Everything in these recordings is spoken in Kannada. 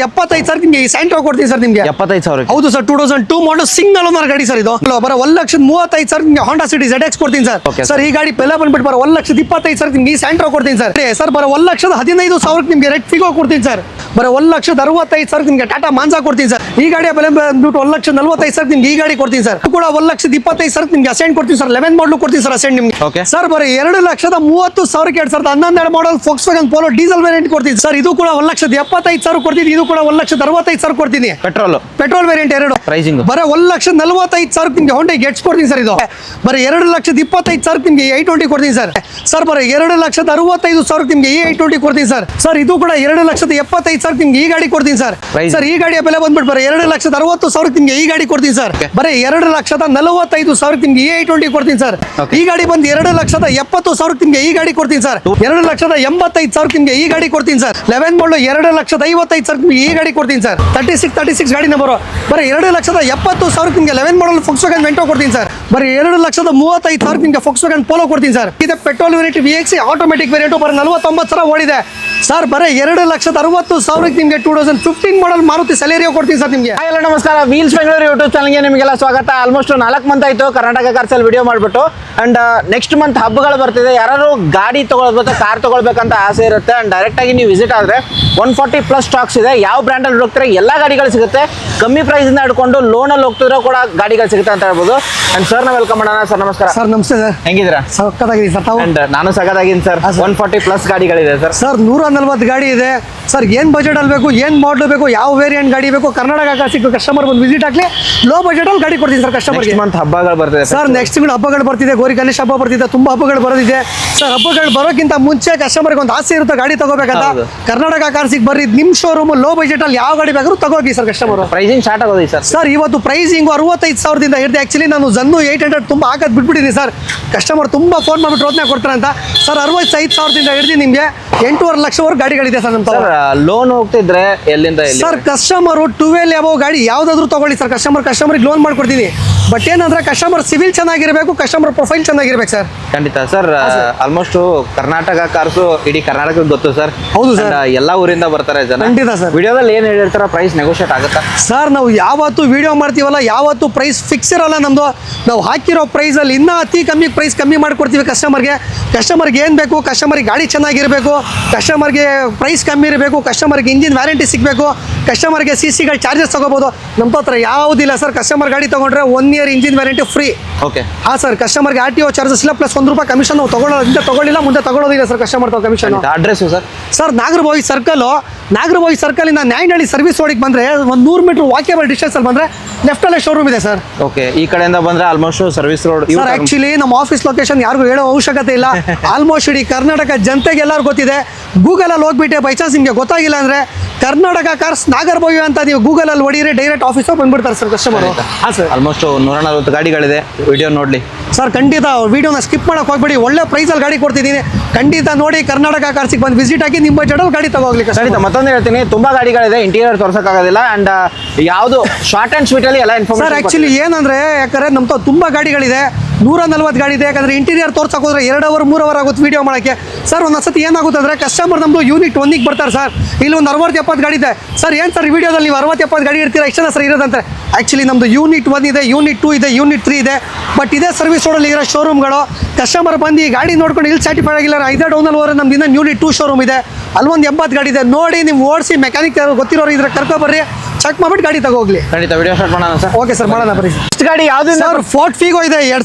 75,000 ನಿಮಗೆ ಈ ಸ್ಯಾಂಟ್ರೋ ಕೊಡ್ತೀನಿ ಸರ್ ನಿಮಗೆ 75,000. ಹೌದು ಸರ್ 2002 ಮಾಡಲ್ ಸಿಂಗಲ್ ಓನರ್ ಗಾಡಿ ಸರ್ ಇದು ಬರೋ 1,35,000 ನಿಮಗೆ ಹೋಂಡಾ ಸಿಟಿ ZX ಕೊಡ್ತೀನಿ ಸರ್. Okay, ಸರ್ ಈ ಗಾಡಿ ಬೆಲೆ ಬಂದ್ಬಿಟ್ಟು ಬರೋ 1,25,000 ನಿಮಗೆ ಈ ಸ್ಯಾಂಟ್ರೋ ಕೊಡ್ತೀನಿ ಸರ್. ಸರ್ ಬರೋ 1,15,000 ನಿಮಗೆ ರೆಡ್ ಫಿಗೋ ಕೊಡ್ತೀನಿ ಸರ್. ಬರೋ 1,65,000 ನಿಮಗೆ ಟಾಟಾ ಮಾನ್ಸಾ ಕೊಡ್ತೀನಿ ಸರ್. ಈ ಗಾಡಿಯ ಬೆಲೆ ಬಂದ್ಬಿಟ್ಟು 1,45,000 ನಿಮಗೆ ಈ ಗಾಡಿ ಕೊಡ್ತೀನಿ ಸರ್. ಕೂಡ 1,25,000 ನಿಮಗೆ ಅಸೆಂಟ್ ಕೊಡ್ತೀನಿ ಸರ್. 11 ಮಾಡಲ್ ಕೊಡ್ತೀನಿ ಸರ್ ಅಸೆಂಟ್ ನಿಮಗೆ. Okay. ಸರ್ ಬರೋ 2,30,000 2011 ಮಾಡಲ್ Volkswagen Polo ಡೀಸೆಲ್ ವೇರಿಯಂಟ್ ಕೊಡ್ತೀನಿ ಸರ್. ಇದು ಕೂಡ 1,75,000 ಕೊಡ್ತೀನಿ. ಇದು ಕೂಡ 1,65,000 ಕೊಡ್ತೀನಿ. ಪೆಟ್ರೋಲ್ ವೇರಿಯಂಟ್ ಎರಡು ಪ್ರೈಸಿಂಗ್ ಬರೋ 1,45,000 ನಿಮಗೆ ಹೊಂಡಾ ಗೆಟ್ಸ್ ಕೊಡ್ತೀನಿ ಸರ್. ಇದು ಬರೋ 2,25,000 ನಿಮಗೆ i20 ಕೊಡ್ತೀನಿ ಸರ್. ಸರ್ ಬರೋ 2,65,000 ನಿಮಗೆ i20 ಕೊಡ್ತೀನಿ ಸರ್. ಸರ್ ಇದು ಕೂಡ 2,75,000 ನಿಮಗೆ ಈ ಗಾಡಿ ಕೊಡ್ತೀನಿ ಸರ್. ಸರ್ ಈ ಗಾಡಿಯ ಬೆಲೆ ಬಂದ್ಬಿಟ್ಟು ಬರೋ 2,60,000 ನಿಮಗೆ ಈ ಗಾಡಿ ಕೊಡ್ತೀನಿ ಸರ್. ಬರೋ 2,45,000 ನಿಮಗೆ i20 ಕೊಡ್ತೀನಿ ಸರ್. ಈ ಗಾಡಿ ಬಂದು 2,70,000 ನಿಮಗೆ ಈ ಗಾಡಿ ಕೊಡ್ತೀನಿ ಸರ್. 2,85,000 ನಿಮಗೆ ಈ ಗಾಡಿ ಕೊಡ್ತೀನಿ ಸರ್. 11 ಮಾಡಲು 2,55,000 ನಿಮಗೆ ಈ ಗಾಡಿ ಕೊಡ್ತೀನಿ ಸರ್. 36 ಗಾಡಿ ನಂಬರು ಬರೀ 2,70,000 ನಿಮಗೆ 11 ಮಾಡಲ್ Volkswagen Vento ಕೊಡ್ತೀನಿ ಸರ್. ಬರೀ 2,35,000 ನಿಮಗೆ Volkswagen Polo ಕೊಡ್ತೀನಿ ಸರ್. ಇದು petrol variant VXC automatic variant ಬರೀ 49,000 ಓಡಿದೆ ಸರ್. ಬರೀ 2,60,000 ನಿಮಗೆ 2015 ಮಾಡಲ್ ಮಾರುತಿ ಸೆಲೆರಿಯೋ ಕೊಡ್ತೀನಿ ಸರ್ ನಿಮಗೆ. ಎಲ್ಲ ನಮಸ್ಕಾರ, ವೀಲ್ಸ್ ಬೆಂಗಳೂರು ಯೂಟ್ಯೂಬ್ ಚಾನಲ್ಗೆ ನಿಮಗೆಲ್ಲ ಸ್ವಾಗತ. ಆಲ್ಮೋಸ್ಟ್ 4 ಮಂತ್ ಆಯಿತು ಕರ್ನಾಟಕ ಕಾರ್ಸಲ್ಲಿ ವಿಡಿಯೋ ಮಾಡಿಬಿಟ್ಟು. ಆ್ಯಂಡ್ ನೆಕ್ಸ್ಟ್ ಮಂತ್ ಹಬ್ಬಗಳು ಬರ್ತಿದೆ. ಯಾರು ಗಾಡಿ ತೊಗೊಳ್ಬೇಕು, ಕಾರ್ ತೊಗೊಳ್ಬೇಕಂತ ಆಸೆ ಇರುತ್ತೆ ಆ್ಯಂಡ್ ಡೈರೆಕ್ಟಾಗಿ ನೀವು ವಿಸಿಟ್ ಆದರೆ 140+ ಸ್ಟಾಕ್ಸ್ ಇದೆ. ಯಾವ ಬ್ರ್ಯಾಂಡಲ್ಲಿ ಹೋಗ್ತಾರೆ ಎಲ್ಲ ಗಾಡಿಗಳು ಸಿಗುತ್ತೆ. ಕಮ್ಮಿ ಪ್ರೈಸಿಂದ ಹಿಡ್ಕೊಂಡು ಲೋನಲ್ಲಿ ಹೋಗ್ತಿದ್ರೂ ಕೂಡ ಗಾಡಿಗಳು ಸಿಗುತ್ತೆ ಅಂತ ಹೇಳ್ಬೋದು. ಆ್ಯಂಡ್ ಸರ್ನ ವೆಲ್ಕಮ್ ಮಾಡೋಣ. ಸರ್ ನಮಸ್ಕಾರ. ಸರ್ ನಮಸ್ತೆ ಸರ್. ಹೆಂಗಿದ್ದೀರಾ? ಸಕ್ಕತ್ತಾಗಿದೆ ಸರ್. ಆ್ಯಂಡ್ ನಾನು ಸಗದಾಗಿದ್ದೀನಿ ಸರ್. 140+ ಗಾಡಿಗಳಿದೆ ಸರ್. ಸರ್ 140 ಗಾಡಿ ಇದೆ ಸರ್. ಏನು ಬಜೆಟಲ್ಲಿ ಬೇಕು, ಏನು ಮಾಡಲ್ ಬೇಕು, ಯಾವ ವೇರಿಯಂಟ್ ಗಾಡಿ ಬೇಕು, ಕರ್ನಾಟಕ ಕಾರ್ ಸಿಕ್ಕು ಕಸ್ಟಮರ್ ಬಂದು ವಿಸಿಟ್ ಆಗಲಿ ಲೋ ಬಜೆಟಲ್ಲಿ ಗಾಡಿ ಕೊಡ್ತೀನಿ ಸರ್ ಕಸ್ಟಮರ್ಗೆ. ಮಂತ್ ಹಬ್ಬಗಳು ಬರ್ತಿದೆ ಸರ್. ನೆಕ್ಸ್ಟ್ ತಿಂಗಳು ಹಬ್ಬಗಳು ಬರ್ತಿದೆ. ಗೌರಿ ಗಣೇಶ ಹಬ್ಬ ಬರ್ತಿದೆ. ತುಂಬ ಹಬ್ಬಗಳು ಬರೋದಿದೆ ಸರ್. ಹಬ್ಬಗಳು ಬರೋಕ್ಕಿಂತ ಮುಂಚೆ ಕಸ್ಟಮರ್ಗೆ ಒಂದು ಆಸೆ ಇರುತ್ತೆ ಗಾಡಿ ತಗೋಬೇಕಂತ. ಕರ್ನಾಟಕ ಕಾರ್ಸಿಗೆ ಬರ್ರಿ, ನಿಮ್ಮ ಶೋರೂಮ್ ಲೋ ಬಜೆಟಲ್ಲಿ ಯಾವ ಗಾಡಿ ಬೇಕಾದ್ರೂ ತಗೋಗಿ ಸರ್ ಕಸ್ಟಮರ್. ಪ್ರೈಸಿಂಗ್ ಸ್ಟಾರ್ಟ್ ಆಗೋದಿ ಸರ್. ಸರ್ ಇವತ್ತು ಪ್ರೈಸಿಂಗ್ 65,000 ಹಿಡಿದು ಆ್ಯಕ್ಚುಲಿ ನಾನು ಜನ್ನು 800 ತುಂಬ ಹಾಕೋದು ಬಿಟ್ಬಿಟ್ಟಿದ್ದೀನಿ ಸರ್. ಕಸ್ಟಮರ್ ತುಂಬ ಫೋನ್ ಮಾಡಿಬಿಟ್ಟು ರೋದನೆ ಕೊಡ್ತಾರೆ ಅಂತ ಸರ್. 65,000 ಹಿಡಿದು ನಿಮಗೆ 8.5 ಲಕ್ಷವರೆಗೂ ಗಾಡಿಗಳಿದೆ ಸರ್ ನಮ್ಮ ಲೋನ್ ಹೋಗ್ತಿದ್ರೆ ಎಲ್ಲಿಂದ ಸರ್. ಕಸ್ಟಮರು 12 ಅಬೋ ಗಾಡಿ ಯಾವುದಾದ್ರೂ ತಗೊಳ್ಳಿ ಸರ್. ಕಸ್ಟಮರ್ಗೆ ಲೋನ್ ಮಾಡ್ಕೊಡ್ತೀನಿ. ಬಟ್ ಏನಂದ್ರೆ ಕಸ್ಟಮರ್ ಸಿವಿಲ್ ಚೆನ್ನಾಗಿರಬೇಕು, ಕಸ್ಟಮರ್ ಪ್ರೊಫೈಲ್ ಚೆನ್ನಾಗಿರ್ಬೇಕು ಸರ್. ಖಂಡಿತ ಸರ್. ಆಲ್ಮೋಸ್ಟ್ ಕರ್ನಾಟಕ ಕಾರ್ಸು ಇಡೀ ಕರ್ನಾಟಕಕ್ಕೆ ಗೊತ್ತು ಸರ್. ಹೌದು ಸರ್. ಎಲ್ಲ ಊರಿಂದ ಬರ್ತಾರೆ ಜನ. ಖಂಡಿತ ಸರ್. ವಿಡಿಯೋದಲ್ಲಿ ಏನು ಹೇಳಿರ್ತಾರ ಪ್ರೈಸ್ ನೆಗೋಷಿಯೇಟ್ ಆಗುತ್ತಾ ಸರ್? ನಾವು ಯಾವತ್ತು ವಿಡಿಯೋ ಮಾಡ್ತೀವಲ್ಲ ಯಾವತ್ತು ಪ್ರೈಸ್ ಫಿಕ್ಸ್ ಇರಲ್ಲ ನಮ್ಮದು. ನಾವು ಹಾಕಿರೋ ಪ್ರೈಸಲ್ಲಿ ಇನ್ನೂ ಅತಿ ಕಮ್ಮಿ ಪ್ರೈಸ್ ಕಮ್ಮಿ ಮಾಡಿಕೊಡ್ತೀವಿ ಕಸ್ಟಮರ್ಗೆ. ಕಸ್ಟಮರ್ಗೆ ಏನು ಬೇಕು, ಕಸ್ಟಮರ್ಗೆ ಗಾಡಿ ಚೆನ್ನಾಗಿರಬೇಕು, ಕಸ್ಟಮರ್ಗೆ ಪ್ರೈಸ್ ಕಮ್ಮಿ ಇರಬೇಕು, ಕಸ್ಟಮರ್ಗೆ ಇಂಜಿನ್ ವ್ಯಾರಂಟಿ ಸಿಗಬೇಕು, ಕಸ್ಟಮರ್ಗೆ CCಗಳ ಚಾರ್ಜಸ್ ತಗೋಬೋದು. ನಮ್ಮ ಹತ್ರ ಯಾವುದಿಲ್ಲ ಸರ್. ಕಸ್ಟಮರ್ ಗಾಡಿ ತೊಗೊಂಡ್ರೆ 1 year engine warranty free. Okay. ಹಾಂ ಸರ್. ಕಸ್ಟಮರ್ಗೆ RTO ಚಾರ್ಜಸ್ ಇಲ್ಲ, ಪ್ಲಸ್ ₹1 ಕಮಿಷನ್ ನಾವು ತಗೊಳ್ಳಿಲ್ಲ, ಮುಂದೆ ತಗೊಳ್ಳೋದಿಲ್ಲ sir customer commission. Address sir? Sir Nagarbhavi ಸರ್ಕಲಿಂದ ನ್ಯಾಯನಹಳ್ಳಿ ಸರ್ವಿಸ್ ರೋಡಿಗೆ ಬಂದರೆ ಒಂದು 100 ಮೀಟರ್ ವಾಕೇಬಲ್ ಡಿಸ್ಟೆನ್ಸಲ್ಲಿ ಬಂದರೆ ಲೆಫ್ಟಲ್ಲೇ ಶೋರೂಮ್ ಇದೆ ಸರ್. ಓಕೆ. ಈ ಕಡೆಯಿಂದ ಬಂದರೆ almost service road sir. Actually ನಮ್ಮ ಆಫೀಸ್ ಲೊಕೇಶನ್ ಯಾರಿಗೂ ಹೇಳೋ ಅವಶ್ಯಕತೆ ಇಲ್ಲ. ಆಲ್ಮೋಸ್ಟ್ ಇಡೀ ಕರ್ನಾಟಕ ಜನತೆಗೆ ಎಲ್ಲರೂ ಗೊತ್ತಿದೆ. ಗೂಗಲಲ್ಲಿ ಹೋಗ್ಬಿಟ್ಟೆ ಬೈ ಚಾನ್ಸ್ ನಿಮಗೆ ಗೊತ್ತಾಗಿಲ್ಲ ಅಂದರೆ ಕರ್ನಾಟಕ ಕಾರ್ಸ್ ನಾಗರಭಾವಿ ಅಂತ ನೀವು ಗೂಗಲಲ್ಲಿ ಹೊಡೀರಿ, ಡೈರೆಕ್ಟ್ ಆಫೀಸಲ್ಲಿ ಬಂದ್ಬಿಡ್ತಾರೆ ಸರ್ ಕಸ್ಟಮರ್. ಹಾಂ ಸರ್. ಆಲ್ಮೋಸ್ಟ್ 140 ಗಾಡಿಗಳಿದೆ. ವಿಡಿಯೋ ನೋಡಲಿ ಸರ್. ಖಂಡಿತ ವಿಡಿಯೋನ ಸ್ಕಿಪ್ ಮಾಡೋಕೆ ಹೋಗ್ಬೇಡಿ. ಒಳ್ಳೆ ಪ್ರೈಸಲ್ಲಿ ಗಾಡಿ ಕೊಡ್ತಿದ್ದೀನಿ. ಖಂಡಿತ ನೋಡಿ, ಕರ್ನಾಟಕ ಕಾರ್ಸಿಗೆ ಬಂದು ವಿಸಿಟ್ ಆಗಿ ನಿಮ್ಮ ಬಜೆಟಲ್ಲಿ ಗಾಡಿ ತಗೋಗ್ಲಿಕ್ಕೆ. ಖಂಡಿತ. ಮತ್ತೊಂದು ಹೇಳ್ತೀನಿ, ತುಂಬ ಗಾಡಿಗಳಿದೆ. ಇಂಟೀರಿಯರ್ ತೋರ್ಸೋಕ್ಕಾಗೋದಿಲ್ಲ. ಆ್ಯಂಡ್ ಯಾವುದು ಶಾರ್ಟ್ ಆ್ಯಂಡ್ ಸ್ವೀಟಲ್ಲಿ ಎಲ್ಲ ಇನ್ಫಾರ್ಮೇಷನ್. ಸರ್ ಆ್ಯಕ್ಚುಲಿ ಏನಂದರೆ ಯಾಕಂದರೆ ನಮ್ಮ ತುಂಬ ಗಾಡಿಗಳಿದೆ. 140 ಗಾಡಿ ಇದೆ. ಯಾಕಂದರೆ ಇಂಟೀರಿಯರ್ ತೋರ್ಸಕ್ಕೆ ಹೋದ್ರೆ 2 ಅವರ್ 3 ಅವರ್ ಆಗುತ್ತೆ ವೀಡಿಯೋ ಮಾಡೋಕ್ಕೆ ಸರ್. ಒಂದೊಂದ್ಸತಿ ಏನಾಗುತ್ತೆ ಅಂದರೆ ಕಸ್ಟಮರ್ ನಮ್ಮದು ಯೂನಿಟ್ 1ಗೆ ಬರ್ತಾರೆ ಸರ್. ಇಲ್ಲಿ ಒಂದು 60-70 ಗಾಡಿ ಇದೆ ಸರ್. ಏನು ಸರ್ ವಿಡಿಯೋದಲ್ಲಿ ನೀವು 60-70 ಗಾಡಿ ಇರ್ತೀರಾ, ಇಷ್ಟೇ ಸರ್ ಇರೋದಂತೆ. ಆ್ಯಕ್ಚುಲಿ ನಮ್ಮದು ಯೂನಿಟ್ 1 ಇದೆ, ಯೂನಿಟ್ 2 ಇದೆ, ಯೂನಿಟ್ 3 ಇದೆ. ಬಟ್ ಇದೇ ಸರ್ವಿಸ್ ರೋಡಲ್ಲಿ ಇರೋ ಶೋರೂಮ್ಗಳು ಕಸ್ಟಮರ್ ಬಂದು ಈ ಗಾಡಿ ನೋಡ್ಕೊಂಡು ಇಲ್ಲಿ ಸ್ಯಾಟಿಫೈಡ್ ಆಗಿಲ್ಲ ಐದೇ ಡೌನಲ್ಲಿ ಹೋದ್ರೆ ನಮ್ದು ಇನ್ನೂ ಯೂನಿಟ್ 2 ಶೋರೂಮ್ ಇದೆ. ಅಲ್ಲೊಂದು 80 ಗಾಡಿ ಇದೆ. ನೋಡಿ ನೀವು ಓಡಿಸಿ ಮೆಕ್ಯಾನಿಕ್ ಗೊತ್ತಿರೋರು ಇದ್ರೆ ಕರ್ಕೊಬರ್ರಿ, ಚೆಕ್ ಮಾಡ್ಬಿಟ್ಟು ಗಾಡಿ ತಗೋಗ್ಲಿ. ಖಂಡಿತ. ವಿಡಿಯೋ ಸ್ಟಾರ್ಟ್ ಮಾಡೋಣ ಸರ್. ಓಕೆ ಸರ್, ಮಾಡೋಣ ಬರ್ರಿ. ಇಷ್ಟು ಗಾಡಿ ಯಾವ್ದು ಸರ್? ಫೋರ್ಟ್ ಫಿಗೋ ಇದೆ.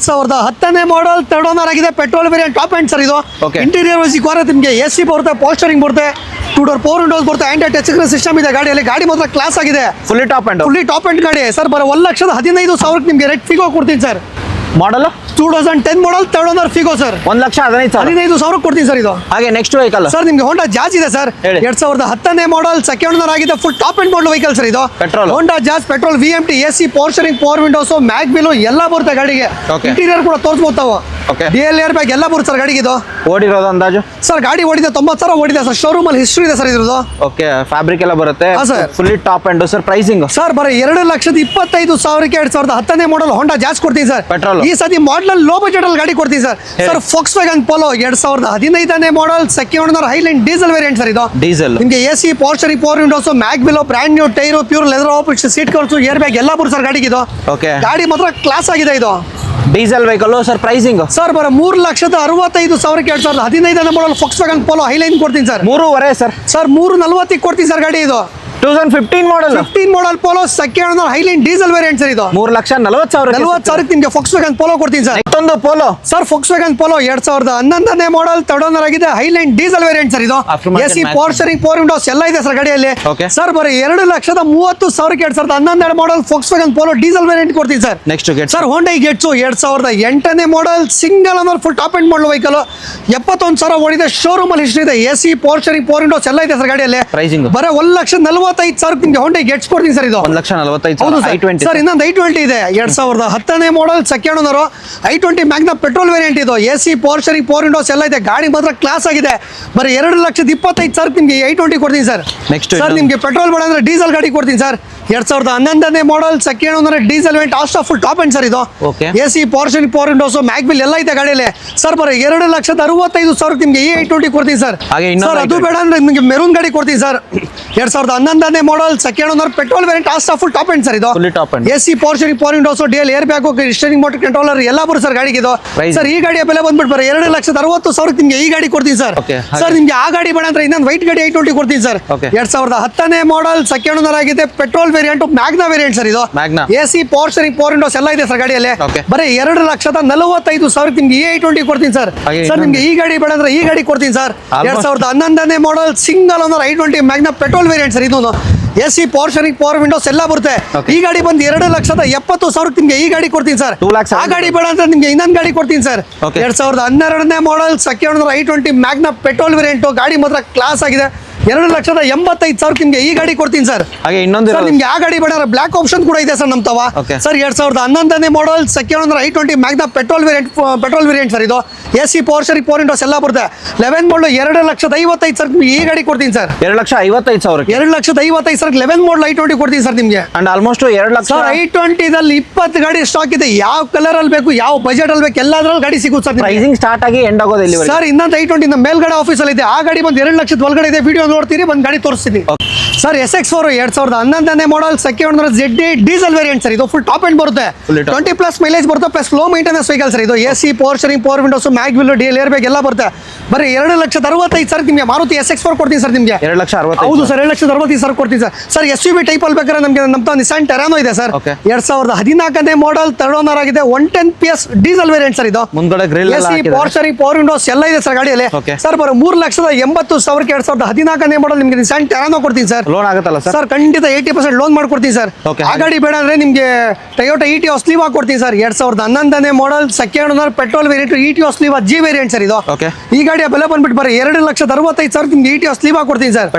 2010ನೇ ಮಾಡಲ್, 3rd ಓನರ್ ಆಗಿದೆ. Petrol variant top end sir ಇದು. ಇಂಟೀರಿಯರ್ ವೈಸ್ ನಿಮಗೆ AC ಬರುತ್ತೆ, ಪೋಸ್ಟರಿಂಗ್ ಬರುತ್ತೆ, 2 ಡೋರ್ 4 ವಿಂಡೋಸ್ ಬರುತ್ತೆ, ಆಂಟಿ ಟಚ್ ಸ್ಕ್ರೀನ್ ಸಿಸ್ಟಮ್ ಇದೆ ಗಾಡಿಯಲ್ಲಿ. ಗಾಡಿ ಮಾತ್ರ ಕ್ಲಾಸ್ ಆಗಿದೆ. ಫುಲ್ಲಿ ಟಾಪ್ ಎಂಡ್ ಗಾಡಿ ಸರ್. ಬರೋ 1,15,000 ನಿಮಗೆ ರೆಡ್ ಫಿಗೋ ಕೊಡ್ತೀನಿ ಸರ್. ಮಾಡಲ್ 2010 ಮಾಡಲ್, 3rd ಓನರ್ ಫಿಗೋ ಸರ್. 1,15,000 ಕೊಡ್ತೀನಿ ಸರ್ ಇದು. ಹಾಗೆ ನೆಕ್ಸ್ಟ್ ವೆಹಿಕಲ್ ಸರ್ ನಿಮಗೆ ಹೋಂಡಾ ಜಾಜ್ ಇದೆ ಸರ್. 2010ನೇ ಮಾಡಲ್, 2nd ಓನರ್ ಆಗಿದೆ. Full top end model vehicle sir ಇದು. Petrol Honda Jazz petrol, VMT, AC, power steering, 4 windows, mag wheel ಎಲ್ಲ ಬರುತ್ತೆ ಗಾಡಿಗೆ. ಇಂಟೀರಿಯರ್ ಕೂಡ ತೋರಿಸ್ಬೋದು ತಾವು. Okay. DL ಏರ್ ಬ್ಯಾಗ್ ಎಲ್ಲ ಬರುತ್ತೆ ಸರ್ ಗಾಡಿಗೆ ಇದು. ಓಡಿರೋದು ಅಂದಾಜು ಸರ್ ಗಾಡಿ ಓಡಿದೆ 90,000 ಓಡಿದೆ ಸರ್. ಶೋರೂಮ್ ಅಲ್ಲಿ ಹಿಸ್ಟ್ರಿ ಇದೆ ಸರ್ ಇದ್ರದ್ದು. ಓಕೆ ಫ್ಯಾಬ್ರಿಕ್ ಎಲ್ಲ ಬರುತ್ತೆ ಹಾ, sir. Fully top end sir pricing sir ಬರೀ 2,25,000ಕ್ಕೆ 2019 ಮಾಡಲ್ ಹೊಂಡಾ ಜಾಸ್ ಕೊಡ್ತೀನಿ ಸರ್. Petrol. ಈ ಸತಿ ಮಾಡಲ್ ಲೋ ಬಜೆಟ್ ಅಲ್ಲಿ ಗಾಡಿ ಕೊಡ್ತೀನಿ ಸರ್. ಹೇಳಿ. Sir Volkswagen Polo 2015 model second owner highline diesel variant sir ಇದು. ಡೀಸೆಲ್ ನಿಮಗೆ AC power steering power windows mag below brand new tyre pure leather option seat covers air bag ಎಲ್ಲ ಬರುತ್ತೆ ಸರ್ ಗಾಡಿಗೆ ಇದು. ಓಕೆ ಗಾಡಿ ಮಾತ್ರ ಕ್ಲಾಸ್ ಆಗಿದೆ ಇದು. Diesel vehicle sir pricing sir ಬರ 3,65,000ಕ್ಕೆ 2015 model Volkswagen Polo highline ಕೊಡ್ತೀನಿ ಸರ್. 3.5 ಸರ್. ಸರ್ 3,40 ಕೊಡ್ತೀನಿ ಸರ್ ಗಾಡಿ ಇದು. 2015 model 15 model Polo second owner highline diesel variant sir ಇದು. 3,40,000 40,000ಕ್ಕೆ ನಿಮಗೆ ಫಾಕ್ಸ್ ವ್ಯಾಗನ್ ಪೋಲೋ ಕೊಡ್ತೀನಿ ಸರ್. ಮತ್ತೊಂದು Polo sir Volkswagen Polo 2011 model third owner ಆಗಿದೆ ಹೈಲೈನ್ ಡೀಸೆಲ್ ವೇರಿಯಂಟ್ ಸರ್ ಇದು. Aftermarket AC match. Power steering power windows ಎಲ್ಲ ಇದೆ ಸರ್ ಗಾಡಿಯಲ್ಲಿ. Okay. ಸರ್ ಬರೀ 2,30,000ಕ್ಕೆ 2011 model Volkswagen Polo diesel variant ಕೊಡ್ತೀನಿ sir. Next Getz sir Hyundai Getz 2008 model single owner full top end model vehicle 71,000 ಓಡಿದೆ. ಶೋರೂಮ್ ಅಲ್ಲಿ ಹಿಸ್ಟ್ರಿ ಇದೆ. AC ಪೋರ್ಚರಿಂಗ್ ಪವರ್ ವಿಂಡೋಸ್ ಎಲ್ಲ ಇದೆ ಸರ್ ಗಾಡಿಯಲ್ಲಿ. ಪ್ರೈಸಿಂಗ್ ಬರೀ 1,45,000 ನಿಮಗೆ ಹೋಂಡೈ ಗೆಟ್ಸ್ ಕೊಡ್ತೀನಿ ಸರ್ ಇದು. 1,45,000 ಹೌದು i20 ಸರ್ ಇನ್ನೊಂದು i20 ಇದೆ 2010 model second owner i20 Magna petrol variant ಇದು. AC ಪೋರ್ಚರಿಂಗ್ ಪವರ್ ವಿಂಡೋಸ್ ಎಲ್ಲ ಇದೆ. ಗಾಡಿ ಮಾತ್ರ ಕ್ಲಾಸ್ ಆಗಿದೆ. ಬರೀ 2,25,000 ನಿಮಗೆ i20 ಕೊಡ್ತೀನಿ ಸರ್. Next ಸರ್ ಇನ್ನೊಂದು. ನಿಮಗೆ ಪೆಟ್ರೋಲ್ ಬೇಡ ಅಂದ್ರೆ ಡೀಸೆಲ್ ಗಾಡಿ ಕೊಡ್ತೀನಿ sir. 2011 model second owner diesel variant Asta full top end sir ಇದು. Okay. AC power steering power windows ಮ್ಯಾಗ್ ಬಿಲ್ ಎಲ್ಲ ಇದೆ ಗಾಡಿಯಲ್ಲಿ. ಸರ್ ಬರೀ 2,65,000 ನಿಮಗೆ i20 ಕೊಡ್ತೀನಿ ಸರ್. ಹಾಗೆ ಇನ್ನೊಂದು ಸರ್ ಅದು i20. ಬೇಡ ಅಂದ್ರೆ ನಿಮಗೆ ಮೆರೂನ್ ಗಾಡಿ ಕೊಡ್ತೀನಿ sir. 2011 model second owner petrol variant Asta full top end sir ಇದು. Fully top end. AC power steering power windows DL air bag steering motor controller ಎಲ್ಲ ಬರುತ್ತೆ ಸರ್ ಗಾಡಿಗೆ ಇದು. Price? ಸರ್ ಈ ಗಾಡಿಯ ಬೆಲೆ ಬಂದ್ಬಿಟ್ಟು ಬರೀ 2,60,000 ನಿಮಗೆ ಈ ಗಾಡಿ ಕೊಡ್ತೀನಿ ಸರ್. Okay, ಹಾಗೆ. ಸರ್ ನಿಮಗೆ ಆ ಗಾಡಿ ಬೇಡ ಅಂದ್ರೆ ಇನ್ನೊಂದು ವೈಟ್ ಗಾಡಿ i20 ಕೊಡ್ತೀನಿ sir. Okay. 2010 model second owner ಆಗಿದೆ petrol variant Magna variant sir ಇದು. Magna. AC power steering power windows ಎಲ್ಲ ಇದೆ ಸರ್ ಗಾಡಿಯಲ್ಲಿ. Okay. ಬರೀ 2,45,000 ನಿಮಗೆ i20 ಕೊಡ್ತೀನಿ ಸರ್. ಹಾಗೆ ಸರ್ ಇನ್ನೊಂದು. ನಿಮಗೆ ಈ ಗಾಡಿ ಬೇಡ ಅಂದ್ರೆ ಈ ಗಾಡಿ ಕೊಡ್ತೀನಿ ಸರ್. Almost. 2011 ಮಾಡಲ್ single owner i20 Magna petrol variant sir ಇದು. AC ಪೋರ್ಚರಿಂಗ್ ಪವರ್ ವಿಂಡೋಸ್ ಎಲ್ಲ ಬರುತ್ತೆ. Okay. ಈ ಗಾಡಿ ಬಂದು 2,70,000 ನಿಮಗೆ ಈ ಗಾಡಿ ಕೊಡ್ತೀನಿ ಸರ್. 2,70,000. ಆ ಗಾಡಿ ಬೇಡ ಅಂದ್ರೆ ನಿಮಗೆ ಇನ್ನೊಂದು ಗಾಡಿ ಕೊಡ್ತೀನಿ ಸರ್. Okay. 2012 ಮಾಡಲ್ second owner i20 Magna petrol variant ಗಾಡಿ ಮಾತ್ರ ಕ್ಲಾಸ್ ಆಗಿದೆ. 2,85,000 ನಿಮಗೆ ಈ ಗಾಡಿ ಕೊಡ್ತೀನಿ ಸರ್. ಹಾಗೆ ಇನ್ನೊಂದು ಸರ್ ಇರೋದು. ನಿಮ್ಗೆ ಆ ಗಾಡಿ ಬೇಡ ಬ್ಲಾಕ್ ಆಪ್ಷನ್ ಕೂಡ ಇದೆ ಸರ್ ನಮ್ಮ ತವ. Okay. Sir 2011 model second owner i20 Magna petrol variant sir ಇದು. AC ಪೋರ್ಚರಿಂಗ್ ಪವರ್ ವಿಂಡೋಸ್ ಎಲ್ಲ ಬರುತ್ತೆ. 11 ಮಾಡಲ್ 2,55,000 ನಿಮಗೆ ಈ ಗಾಡಿ ಕೊಡ್ತೀನಿ ಸರ್. 2,55,000 2,55,000 11 ಮಾಡಲ್ i20 ಕೊಡ್ತೀನಿ ಸರ್ ನಿಮಗೆ. And almost 2 lakh sir i20 ದಲ್ಲಿ 20 ಗಾಡಿ ಸ್ಟಾಕ್ ಇದೆ. ಯಾವ ಕಲರ್ ಅಲ್ಲಿ ಬೇಕು ಯಾವ ಬಜೆಟ್ ಅಲ್ಲಿ ಬೇಕು ಎಲ್ಲದ್ರಲ್ಲಿ ಗಾಡಿ ಸಿಗುತ್ತೆ ಸರ್ ನಿಮಗೆ. ಪ್ರೈಸಿಂಗ್ ಸ್ಟಾರ್ಟ್ ಆಗಿ ಎಂಡ್ ಆಗೋದು ಇಲ್ಲಿ ಸರ್ ಇನ್ನೊಂದು i20 ನಮ್ಮ ಮೇಲ್ಗಡೆ ಆಫೀಸ್ ಅಲ್ಲಿ ಇದೆ. ಆ ಗಾಡಿ ಬಂದು 2 ಲಕ್ಷದ ಒಳಗಡೆ ಇದೆ. ವಿಡಿಯೋ ನೋಡ್ತೀರಿ ಬಂದು ಗಾಡಿ ತೋರಿಸ್ತೀನಿ. Sir SX4 2011 model second owner ZD diesel variant sir ಇದು. ಫುಲ್ ಟಾಪ್ ಎಂಡ್ ಬರುತ್ತೆ. Fully top. 20+ ಮೈಲೇಜ್ ಬರುತ್ತೆ plus low maintenance vehicle sir ಇದು. AC power steering power windows mag wheel DL air bag ಎಲ್ಲ ಬರುತ್ತೆ. ಬರೀ 2,65,000 ನಿಮಗೆ ಮಾರುತಿ SX4 ಕೊಡ್ತೀನಿ ಸರ್ ನಿಮಗೆ. 2,65,000 ಹೌದು ಸರ್ 2,65,000 ಕೊಡ್ತೀನಿ ಸರ್. ಸರ್ SUV ಟೈಪ್ ಅಲ್ಲಿ ಬೇಕಾದ್ರೆ ನಮಗೆ ನಮ್ಮ ನಿಸಾನ್ ಟೆರಾನೋ ಇದೆ ಸರ್. Okay. 2014 ಮಾಡಲ್ ಥರ್ಡ್ ಓನರ್ ಆಗಿದೆ 110 PS ಡೀಸೆಲ್ ವೇರಿಯಂಟ್ ಸರ್ ಇದು. ಮುಂದ್ಗಡೆ ಗ್ರಿಲ್ ಎಲ್ಲ AC ಹಾಕಿದ್ದಾರೆ. ಪೋರ್ಚರಿಂಗ್ ಪವರ್ ವಿಂಡೋಸ್ ಎಲ್ಲ ಇದೆ ಸರ್ ಗಾಡಿಯಲ್ಲಿ. Okay. ಸರ್ ಬರೋ 3,80,000 2014 ಮಾಡಲ್ ನಿಮಗೆ ನಿಸಾನ್ ಟೆರಾನೋ ಕೊಡ್ತೀನಿ ಸರ್. ಲೋನ್ ಆಗುತ್ತಲ್ಲ ಸರ್? ಸರ್ ಖಂಡಿತ 80% ಲೋನ್ ಮಾಡ್ಕೊಡ್ತೀನಿ ಸರ್. Okay. ಆ ಗಾಡಿ ಬೇಡ ಅಂದ್ರೆ ನಿಮಗೆ ಟೊಯೋಟಾ ETO ಸ್ಲೀವ್ ಹಾಕೊಡ್ತೀನಿ sir. 2011 model second owner petrol variant ETO ಸ್ಲೀವ್ G ವೇರಿಯಂಟ್ ಸರ್ ಇದು. Okay. ಈ ಗಾಡಿಯ ಬೆಲೆ ಬಂದ್ಬಿಟ್ಟು ಬರೀ 2,65,000 ನಿಮಗೆ ETO ಸ್ಲೀವ್ ಹಾಕೊಡ್ತೀನಿ ಸರ್.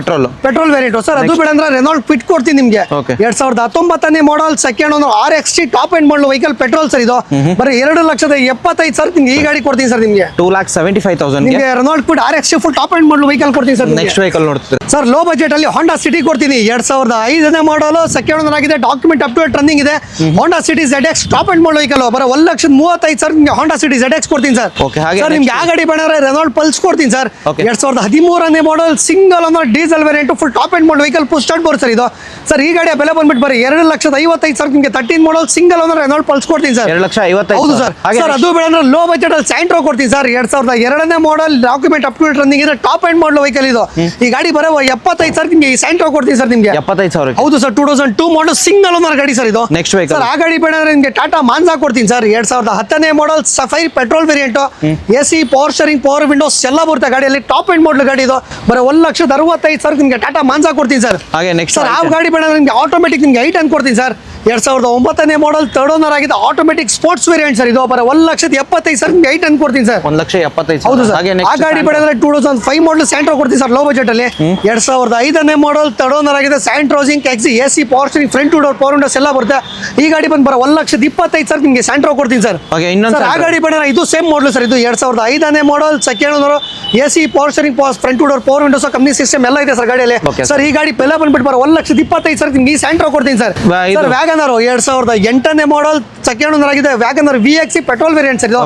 Petrol variant sir. ಅದು ಬೇಡ ಅಂದ್ರೆ ರೆನಾಲ್ಟ್ ಕ್ವಿಟ್ ಕೊಡ್ತೀನಿ ನಿಮಗೆ. Okay. 2019 model second owner RXT top end model vehicle petrol sir ಇದು. ಬರೀ 2,75,000 ನಿಮಗೆ ಈ ಗಾಡಿ ಕೊಡ್ತೀನಿ ಸರ್ ನಿಮಗೆ. 2,75,000 ನಿಮಗೆ Renault Kwid RXT full top end model vehicle ಕೊಡ್ತೀನಿ ಸರ್. ನೆಕ್ಸ್ಟ್ ವೆಹಿಕಲ್ ನೋಡ್ತೀವಿ ಸರ್ ಲೋ ಬಜೆಟ್ ಅಲ್ಲಿ ಹೋಂಡಾ ಸಿಟಿ ಕೊಡ್ತೀನಿ. 2005 ಮಾಡಲ್ ಸೆಕೆಂಡ್ ಓನರ್ ಆಗಿದೆ. Document up to date running ಇದೆ. Honda City ZX top end model vehicle ಬರೋ 1,35,000 ನಿಮಗೆ ಹೋಂಡಾ ಸಿಟಿ ZX ಕೊಡ್ತೀನಿ ಸರ್. Okay, ಹಾಗೆ ಸರ್ ನಿಮ್ಗೆ ಆ ಗಾಡಿ ಬೇಡಂದ್ರೆ ರೆನಾಲ್ಟ್ ಪಲ್ಸ್ ಕೊಡ್ತೀನಿ sir. Okay. 2013 model single owner diesel variant full top end model vehicle push start ಬರುತ್ತೆ ಸರ್ ಇದು. ಸರ್ ಈ ಗಾಡಿಯ ಬೆಲೆ ಬಂದ್ಬಿಟ್ಟು ಬರೀ 2,55,000 ನಿಮಗೆ 13 model single owner Renault Pulse ಕೊಡ್ತೀನಿ ಸರ್. 2,55,000 ಹೌದು ಸರ್. ಹಾಗೆ ಸರ್ ಅದು ಬೇಡಂದ್ರೆ ಲೋ ಬಜೆಟ್ ಅಲ್ಲಿ ಸ್ಯಾಂಟ್ರೋ ಕೊಡ್ತೀನಿ sir. 2002 model document up to date running ಇದೆ. ಟಾಪ್ ಎಂಡ್ ಮಾಡಲ್ ವೆಹಿಕಲ್ ಇದು. ಈ ಗಾಡಿ ಬರೋ 75,000 ನಿಮಗೆ ಈ ಸ್ಯಾಂಟ್ರೋ ಕೊಡ್ತೀನಿ ಸರ್ ನಿಮಗೆ. 75,000 ಹೌದು ಸರ್ 2002 ಮಾಡಲ್ ಸಿಂಗಲ್ ಓನರ್ ಗಾಡಿ ಸರ್ ಇದು. ನೆಕ್ಸ್ಟ್ ವೆಹಿಕಲ್ ಸರ್ ಆ ಗಾಡಿ ಬೇಡ ಅಂದ್ರೆ ನಿಮಗೆ ಟಾಟಾ ಮಾನ್ಸಾ ಕೊಡ್ತೀನಿ sir. 2010 model sapphire petrol variant AC power power windows ಎಲ್ಲ ಬರುತ್ತೆ ಗಾಡಿಯಲ್ಲಿ. ಟಾಪ್ ಎಂಡ್ ಮಾಡಲ್ ಗಾಡಿ ಇದು. ಬರೋ 1,65,000 ನಿಮಗೆ ಟಾಟಾ ಮಾನ್ಸಾ ಕೊಡ್ತೀನಿ ಸರ್. ಹಾಗೆ ನೆಕ್ಸ್ಟ್ ಸರ್ ಆ ಗಾಡಿ ಬೇಡ ಅಂದ್ರೆ ನಿಮಗೆ ಆಟೋಮೆಟಿಕ್ ನಿಮಗೆ 8 ಅನ್ ಕೊಡ್ತೀನಿ ಸರ್. 2009ನೇ ಮಾಡಲ್ ಥರ್ಡ್ ಓನರ್ ಆಗಿದೆ ಆಟೋಮೆಟಿಕ್ ಸ್ಪೋರ್ಟ್ಸ್ ವೇರಿಯಂಟ್ ಸರ್ ಇದು ಬರ 1,75,000 ಸರ್ ನಿಮ್ಗೆ 8 ಕೊಡ್ತೀನಿ ಸರ್. 1,75,000 ಹೌದು ಸರ್. ಹಾಗೆ ಆ ಗಾಡಿ ಬೇಡಂದ್ರೆ 2005 ಮಾಡಲ್ ಸ್ಯಾಂಟ್ರೋ ಕೊಡ್ತೀನಿ ಸರ್ ಲೋ ಬಜೆಟ್ ಅಲ್ಲಿ. 2005ನೇ ಮಾಡಲ್ ಥರ್ಡ್ ಓನರ್ ಆಗಿದೆ ಸ್ಯಾಂಟ್ರೋಸಿಂಗ್ ಎಕ್ಸಿ AC power steering front two door power windows ಎಲ್ಲ ಬರುತ್ತೆ. ಈ ಗಾಡಿ ಬಂದು ಬರ 1,25,000 ನಿಮಗೆ ಸ್ಯಾಂಟ್ರೋ ಕೊಡ್ತೀನಿ ಸರ್. ಹಾಗೆ ಇನ್ನೊಂದು ಸರ್ ಆ ಗಾಡಿ ಬೇಡಂದ್ರೆ ಇದು ಸೇಮ್ ಮಾಡಲ್ ಸರ್ ಇದು 2005ನೇ model second owner AC power steering front two door power windows company system ಎಲ್ಲ ಇದೆ ಸರ್ ಗಾಡಿಯಲ್ಲಿ. ಸರ್ ಈ ಗಾಡಿ ಬೆಲೆ ಬಂದ್ಬಿಟ್ಟು ಬರ 1,25,000 ನಿಮ್ಗೆ ಈ ಸ್ಯಾಂಟ್ರೋ ಕೊಡ್ತೀನಿ ಸರ್. ಸರ್ ವ್ಯಾಗನರ್ 2008ನೇ ಮಾಡಲ್ ಸೆಕೆಂಡ್ ಓನರ್ ಆಗಿದೆ Wagon R VXE petrol variant sir ಇದು.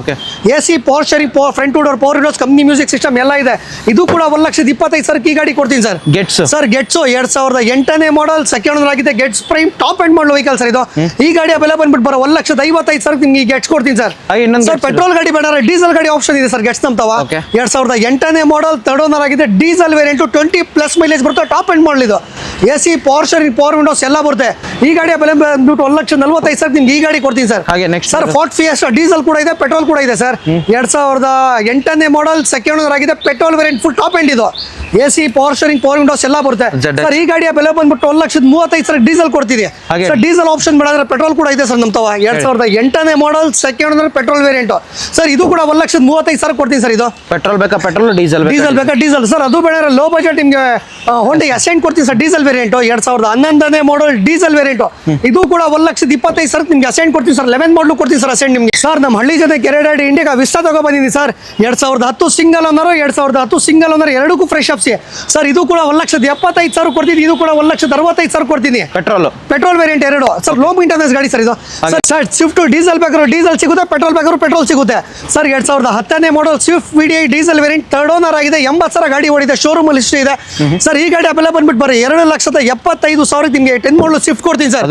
AC power steering front two door power windows company music system ಎಲ್ಲ ಇದೆ. ಇದು ಕೂಡ 1,25,000 ಈ ಗಾಡಿ ಕೊಡ್ತೀನಿ ಸರ್. ಗೆಟ್ಸ್ ಸರ್ ಗೆಟ್ಸು 2008ನೇ ಮಾಡಲ್ ಸೆಕೆಂಡ್ ಓನರ್ ಆಗಿದೆ Getz prime top end model vehicle sir ಇದು. ಈ ಗಾಡಿಯ ಬೆಲೆ ಬಂದ್ಬಿಟ್ಟು ಬರೋ 1,55,000 ನಿಮ್ಗೆ ಗೆಟ್ಸ್ ಕೊಡ್ತೀನಿ ಸರ್. ಸರ್ ಪೆಟ್ರೋಲ್ ಗಾಡಿ ಬೇಡ ಡೀಸೆಲ್ ಗಾಡಿ ಆಪ್ಷನ್ ಇದೆ ಸರ್ ಗೆಟ್ಸ್ ನಮ್ತವ. 2008ನೇ ಮಾಡಲ್ ಥರ್ಡ್ ಓನರ್ ಆಗಿದೆ ಡೀಸೆಲ್ ವೇರಿಯಂಟ್ 20+ ಮೈಲೇಜ್ ಬರುತ್ತೆ ಟಾಪ್ ಅಂಡ್ ಮಾಡಲ್ ಇದು. AC power steering power windows ಎಲ್ಲ ಬರುತ್ತೆ. ಈ ಗಾಡಿಯ ಬೆಲೆ ಬಂದ್ಬಿಟ್ಟು 1,45,000 ನಿಮ್ಗೆ ಈ ಗಾಡಿ ಕೊಡ್ತೀನಿ ಸರ್. ಹಾಗೆ next sir Ford Fiesta diesel ಕೂಡ ಇದೆ ಪೆಟ್ರೋಲ್ ಕೂಡ ಇದೆ ಸರ್. 2008ನೇ ಮಾಡಲ್ ಸೆಕೆಂಡ್ ಓನರ್ ಆಗಿದೆ petrol variant full top end ಇದು. AC power steering power windows ಎಲ್ಲ ಬರುತ್ತೆ ಸರ್. ಈ ಗಾಡಿಯ ಬೆಲೆ ಬಂದ್ಬಿಟ್ಟು 1,35,000 ಡೀಸೆಲ್ ಕೊಡ್ತಿದೆ ಸರ್. ಡೀಸೆಲ್ ಆಪ್ಷನ್ ಬೇಡ ಪೆಟ್ರೋಲ್ ಕೂಡ ಇದೆ ಸರ್ ನಮ್ತವ. 2008ನೇ model second owner petrol variant sir. ಇದು ಕೂಡ 1,35,000 ಕೊಡ್ತೀನಿ ಸರ್ ಇದು. ಪೆಟ್ರೋಲ್ ಬೇಕಾ ಪೆಟ್ರೋಲ್ ಡೀಸೆಲ್ ಬೇಕಾ ಡೀಸೆಲ್ ಸರ್. ಅದು ಬೇಡ ಲೋ ಬಜೆಟ್ ನಿಮ್ಗೆ ಹೋಂಡಾ ಅಸೆಂಟ್ ಕೊಡ್ತೀನಿ ಸರ್ ಡೀಸೆಲ್ ವೇರಿಯಂಟ್ 2011ನೇ ಮಾಡಲ್ ಡೀಸೆಲ್ ವೇರಿಯಂಟ್. ಇದು ಕೂಡ 1,25,000 ನಿಮ್ಗೆ ಅಸೆಂಟ್ ಕೊಡ್ತೀನಿ ಸರ್. 11 ಮಾಡಲ್ ಕೊಡ್ತೀನಿ ಸರ್ ಅಸೆಂಟ್ ನಿಮ್ಗೆ. ಸರ್ ನಮ್ಮ ಹಳ್ಳಿ ಜೊತೆ ಕೆರೆಡಾಡಿ ಇಂಡಿಕಾ ವಿಸ್ಟಾ ತಗೋ ಬಂದಿದ್ದೀನಿ sir. 2010 single owner 2010 single owner ಎರಡಕ್ಕೂ ಫ್ರೆಶ್ ಅಪ್ಸಿ ಸರ್. ಇದು ಕೂಡ 1,75,000 ಕೊಡ್ತೀನಿ. ಇದು ಕೂಡ 1,65,000 ಕೊಡ್ತೀನಿ. ಪೆಟ್ರೋಲ್ ವೇರಿಯಂಟ್ ಎರಡು ಸರ್. ಲೋ ಮೇಂಟೆನೆನ್ಸ್ ಗಾಡಿ ಸರ್ ಇದು. ಸರ್ ಸ್ವಿಫ್ಟ್ ಡೀಸೆಲ್ ಬೇಕಾದ್ರೂ ಡೀಸೆಲ್ ಸಿಗುತ್ತೆ ಪೆಟ್ರೋಲ್ ಬೇಕಾದ್ರೂ ಪೆಟ್ರೋಲ್ ಸಿಗುತ್ತೆ ಸರ್. 2010ನೇ model Swift VDI diesel variant third owner ಆಗಿದೆ 80,000 ಗಾಡಿ ಓಡಿದೆ ಶೋರೂಮ್ ಅಲ್ಲಿ ಹಿಸ್ಟ್ರಿ ಇದೆ ಸರ್. ಈ ಗಾಡಿ ಬೆಲೆ ಬಂದ್ಬಿಟ್ಟು ಬರೀ 2,75,000 ನಿಮಗೆ 10 ಮಾಡಲ್ ಸ್ವಿಫ್ಟ್ ಕೊಡ್ತೀನಿ ಸರ್.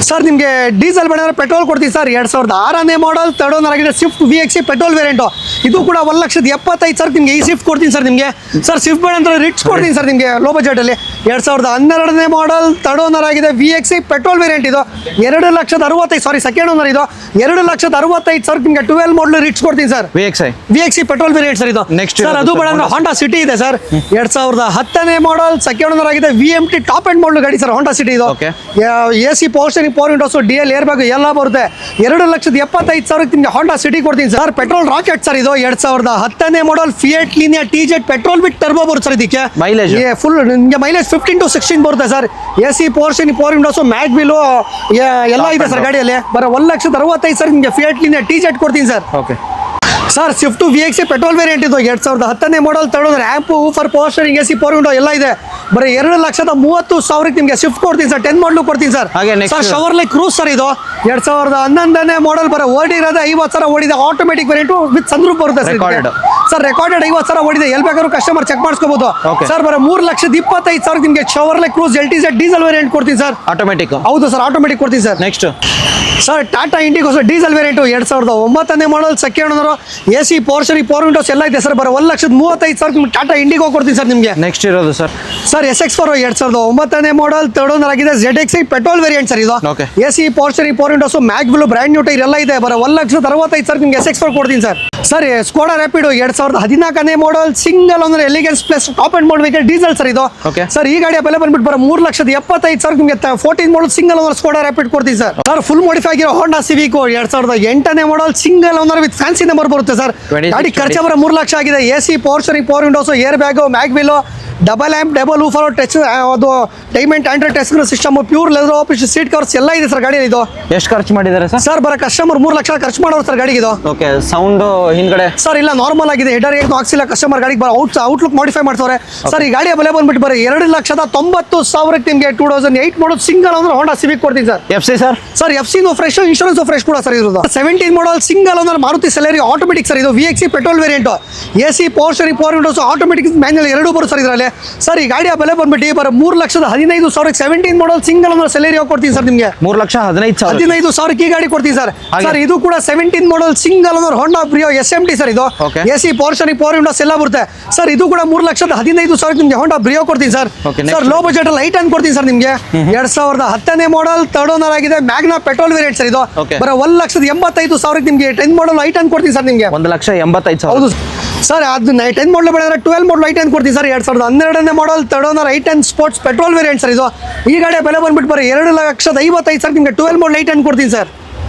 ಸರ್ ನಿಮಗೆ ಡೀಸೆಲ್ ಬೇಡ ಪೆಟ್ರೋಲ್ ಕೊಡ್ತೀನಿ ಸರ್. 2006ನೇ ಮಾಡಲ್ ಥರ್ಡ್ ಓನರ್ ಆಗಿದೆ ಸ್ವಿಫ್ಟ್ VXE ಪೆಟ್ರೋಲ್ ವೇರಿಯಂಟ್. ಇದು ಕೂಡ 1,75,000 ನಿಮಗೆ ಈ ಸ್ವಿಫ್ಟ್ ಕೊಡ್ತೀನಿ ಸರ್ ನಿಮಗೆ. ಸರ್ ಸ್ವಿಫ್ಟ್ ಬೇಡ ಅಂತ ರಿಟ್ಸ್ ಕೊಡ್ತೀನಿ ಸರ್ ನಿಮಗೆ ಲೋ ಬಜೆಟ್ ಅಲ್ಲಿ. 2012ನೇ ಮಾಡಲ್ ಥರ್ಡ್ ಓನರ್ ಆಗಿದೆ VXE ಪೆಟ್ರೋಲ್ ವೇರಿಯಂಟ್ ಇದು. 2,65,000 ಸಾರಿ ಸೆಕೆಂಡ್ ಓನರ್ ಇದು. 2,65,000 ನಿಮಗೆ 12 ಮಾಡಲ್ ರಿಟ್ಸ್ ಕೊಡ್ತೀನಿ sir. VXE petrol variant sir ಇದು. ನೆಕ್ಸ್ಟ್ ಸರ್ ಅದು ಬೇಡ ಅಂದ್ರೆ ಹೋಂಡಾ ಸಿಟಿ ಇದೆ ಸರ್. 2010ನೇ ಮಾಡಲ್ ಸೆಕೆಂಡ್ ಓನರ್ ಆಗಿದೆ VMT ಟಾಪ್ ಅಂಡ್ ಮಾಡಲ್ ಗಾಡಿ ಸರ್ ಹೋಂಡಾ ಸಿಟಿ ಇದು. AC power steering power windows DL air bag ಎಲ್ಲ ಬರುತ್ತೆ. 2,75,000 ನಿಮಗೆ ಹೋಂಡಾ ಸಿಟಿ ಕೊಡ್ತೀನಿ ಸರ್. ಪೆಟ್ರೋಲ್ ರಾಕೆಟ್ ಸರ್ ಇದು. 2010ನೇ model Fiat Linea TZ petrol with turbo ಬರುತ್ತೆ ಸರ್. ಇದಕ್ಕೆ ಮೈಲೇಜ್ ಫುಲ್ ನಿಮಗೆ ಮೈಲೇಜ್ 15 to 16 ಬರುತ್ತೆ sir. AC power steering power windows mag wheel ಎಲ್ಲ ಇದೆ ಸರ್ ಗಾಡಿಯಲ್ಲಿ. ಬರೋ 1,65,000 ನಿಮಗೆ ಫಿಯಟ್ ಲೀನಿಯಾ TZ ಕೊಡ್ತೀನಿ sir. Sir Swift VXE petrol variant ಇದು. 2010ನೇ model third owner amp woofer power steering AC power window ಎಲ್ಲ ಇದೆ. ಬರೀ 2,30,000 ನಿಮಗೆ ಸ್ವಿಫ್ಟ್ ಕೊಡ್ತೀನಿ ಸರ್. 10 ಮಾಡಲು ಕೊಡ್ತೀನಿ ಸರ್. ಸರ್ ಶವರ್ಲೆ ಕ್ರೂಸ್ ಸರ್ ಇದು. 2011ನೇ ಮಾಡಲ್ ಬರೋ ಓಡಿರೋದು 50,000 ಓಡಿದೆ ಆಟೋಮೆಟಿಕ್ ವೇರಿಯಂಟ್ ವಿತ್ ಸನ್ರೂಫ್ ಬರುತ್ತೆ ಸರ್. ರೆಕಾರ್ಡೆಡ್ 50,000 ಓಡಿದೆ. ಎಲ್ಲಿ ಬೇಕಾದ್ರೂ ಕಸ್ಟಮರ್ ಚೆಕ್ ಮಾಡಿಸ್ಕೋಬಹುದು ಸರ್. ಬರೋ 3,25,000 ನಿಮಗೆ Chevrolet Cruze LTZ diesel variant ಕೊಡ್ತೀನಿ ಸರ್. ಆಟೋಮೆಟಿಕ್ ಹೌದು ಸರ್ ಆಟೋಮೆಟಿಕ್ ಕೊಡ್ತೀನಿ sir. Next sir Tata Indigo sir diesel variant 2009ನೇ model second owner AC power steering power windows ಎಲ್ಲ ಇದೆ ಸರ್. ಬರೋ 1,35,000 ಟಾಟಾ ಇಂಡಿಗೋ ಕೊಡ್ತೀನಿ ಸರ್ ನಿಮಗೆ. ನೆಕ್ಸ್ಟ್ ಇರೋದು ಸರ್ SX4 2009ನೇ ಮಾಡಲ್ ಥರ್ಡ್ ಓನರ್ ಆಗಿದೆ ZXi ಪೆಟ್ರೋಲ್ ವೇರಿಯಂಟ್ ಸರ್ ಇದು. AC power steering power windows mag wheel brand new tyre ಎಲ್ಲ ಇದೆ. ಬರೋ 1,65,000 ನಿಮಗೆ SX4 ಕೊಡ್ತೀನಿ ಸರ್. ಸರ್ ಸ್ಕೋಡಾ ರ್ಯಾಪಿಡ್ 2014ನೇ model single owner elegance plus top end model vehicle diesel sir ಇದು. ಸರ್ ಈ ಗಾಡಿಯ ಬೆಲೆ ಬಂದ್ಬಿಟ್ಟು ಬರೋ 3,75,000 ನಿಮಗೆ 14 model single owner Skoda Rapid ಕೊಡ್ತೀನಿ ಸರ್. ಫುಲ್ ಮಾಡಿಫೈ ಆಗಿರೋ ಹೋಂಡಾ ಸಿವಿಕ್ 2008ನೇ model single owner with fancy number ಬರುತ್ತೆ ಸರ್. ಗಾಡಿ ಖರ್ಚು ಬರೋ 3 ಲಕ್ಷ ಆಗಿದೆ. AC power steering power windows air bag mag wheel double amp double woofer touch ಅದು diamond Android touch system pure leather office seat covers ಎಲ್ಲ ಇದೆ ಸರ್ ಗಾಡಿ ಇದು. ಎಷ್ಟು ಖರ್ಚು ಮಾಡಿದ್ದಾರೆ ಸರ್? ಸರ್ ಬರೋ ಕಸ್ಟಮರ್ 3 ಲಕ್ಷ ಖರ್ಚು ಮಾಡೋರು ಸರ್ ಗಾಡಿಗೆ ಇದು. ಸೌಂಡ್ ಹಿಂದ್ಗಡೆ ಸರ್ ಇಲ್ಲ ನಾರ್ಮಲ್ ಆಗಿದೆ. ಹೆಡರ್ ಏನು ಹಾಕ್ಸಿಲ್ಲ ಕಸ್ಟಮರ್ ಗಾಡಿಗೆ. ಬರೋ ಔಟ್ಲುಕ್ ಮಾಡಿಫೈ ಮಾಡ್ತಾರೆ ಸರ್. ಈ ಗಾಡಿಯ ಬೆಲೆ ಬಂದ್ಬಿಟ್ಟು ಬರೋ 2,90,000 ನಿಮಗೆ 2008 model single owner Honda Civic ಕೊಡ್ತೀನಿ sir. FC sir FC fresh insurance fresh ಕೂಡ ಸರ್ ಇರೋದು. 17 model single owner Maruti Celerio automatic sir ಇದು. VXE petrol variant AC power steering power windows automatic manual ಎರಡೂ ಬರುತ್ತೆ ಸರ್ ಇದರಲ್ಲಿ. ಸರ್ ಈ ಗಾಡಿಯ ಬೆಲೆ ಬಂದ್ಬಿಟ್ಟು ಬರೋ 3,15,000 17 ಮಾಡಲ್ ಸಿಂಗಲ್ ಓನರ್ ಸೆಲೆರಿ ಕೊಡ್ತೀನಿ ಸರ್ ನಿಮಗೆ. 3,15,000 ಈ ಗಾಡಿ ಕೊಡ್ತೀನಿ ಸರ್. ಸರ್ ಇದು ಕೂಡ 17 ಮಾಡಲ್ ಸಿಂಗಲ್ ಓನರ್ ಹೋಂಡಾ ಬ್ರಿಯೋ SMT ಸರ್ ಇದು. AC power steering power windows ಎಲ್ಲ ಬರುತ್ತೆ ಸರ್. ಇದು ಕೂಡ 3,15,000 ನಿಮಗೆ ಹೋಂಡಾ ಬ್ರಿಯೋ ಕೊಡ್ತೀನಿ ಸರ್. ಸರ್ ಲೋ ಬಜೆಟ್ ಅಲ್ಲಿ ಐಟನ್ ಕೊಡ್ತೀನಿ ಸರ್ ನಿಮಗೆ. 2010ನೇ ಮಾಡಲ್ ಥರ್ಡ್ ಓನರ್ ಆಗಿದೆ ಮ್ಯಾಗ್ನಾ ಪೆಟ್ರೋಲ್ ವೇರಿಯಂಟ್ ಸರ್ ಇದು. ಬರೋ 1,85,000 ನಿಮಗೆ 10 ಮಾಡಲ್ ಐಟನ್ ಕೊಡ್ತೀನಿ ಸರ್ ನಿಮಗೆ. 1,85,000 ಹೌದು ಸರ್ ಅದು 10 ಮಾಡಲ್ ಬೇಡ ಅಂದ್ರೆ 12 ಮಾಡಲ್ i10 ಕೊಡ್ತೀನಿ ಸರ್ 2012ನೇ model third owner i10 sports petrol variant sir ಇದು. ಈ ಗಾಡಿಯ ಬೆಲೆ ಬಂದ್ಬಿಟ್ಟು ಬರೀ 2,55,000 ಸರ್ ನಿಮಗೆ 12 ಮಾಡಲ್ i10 ಕೊಡ್ತೀನಿ ಸರ್.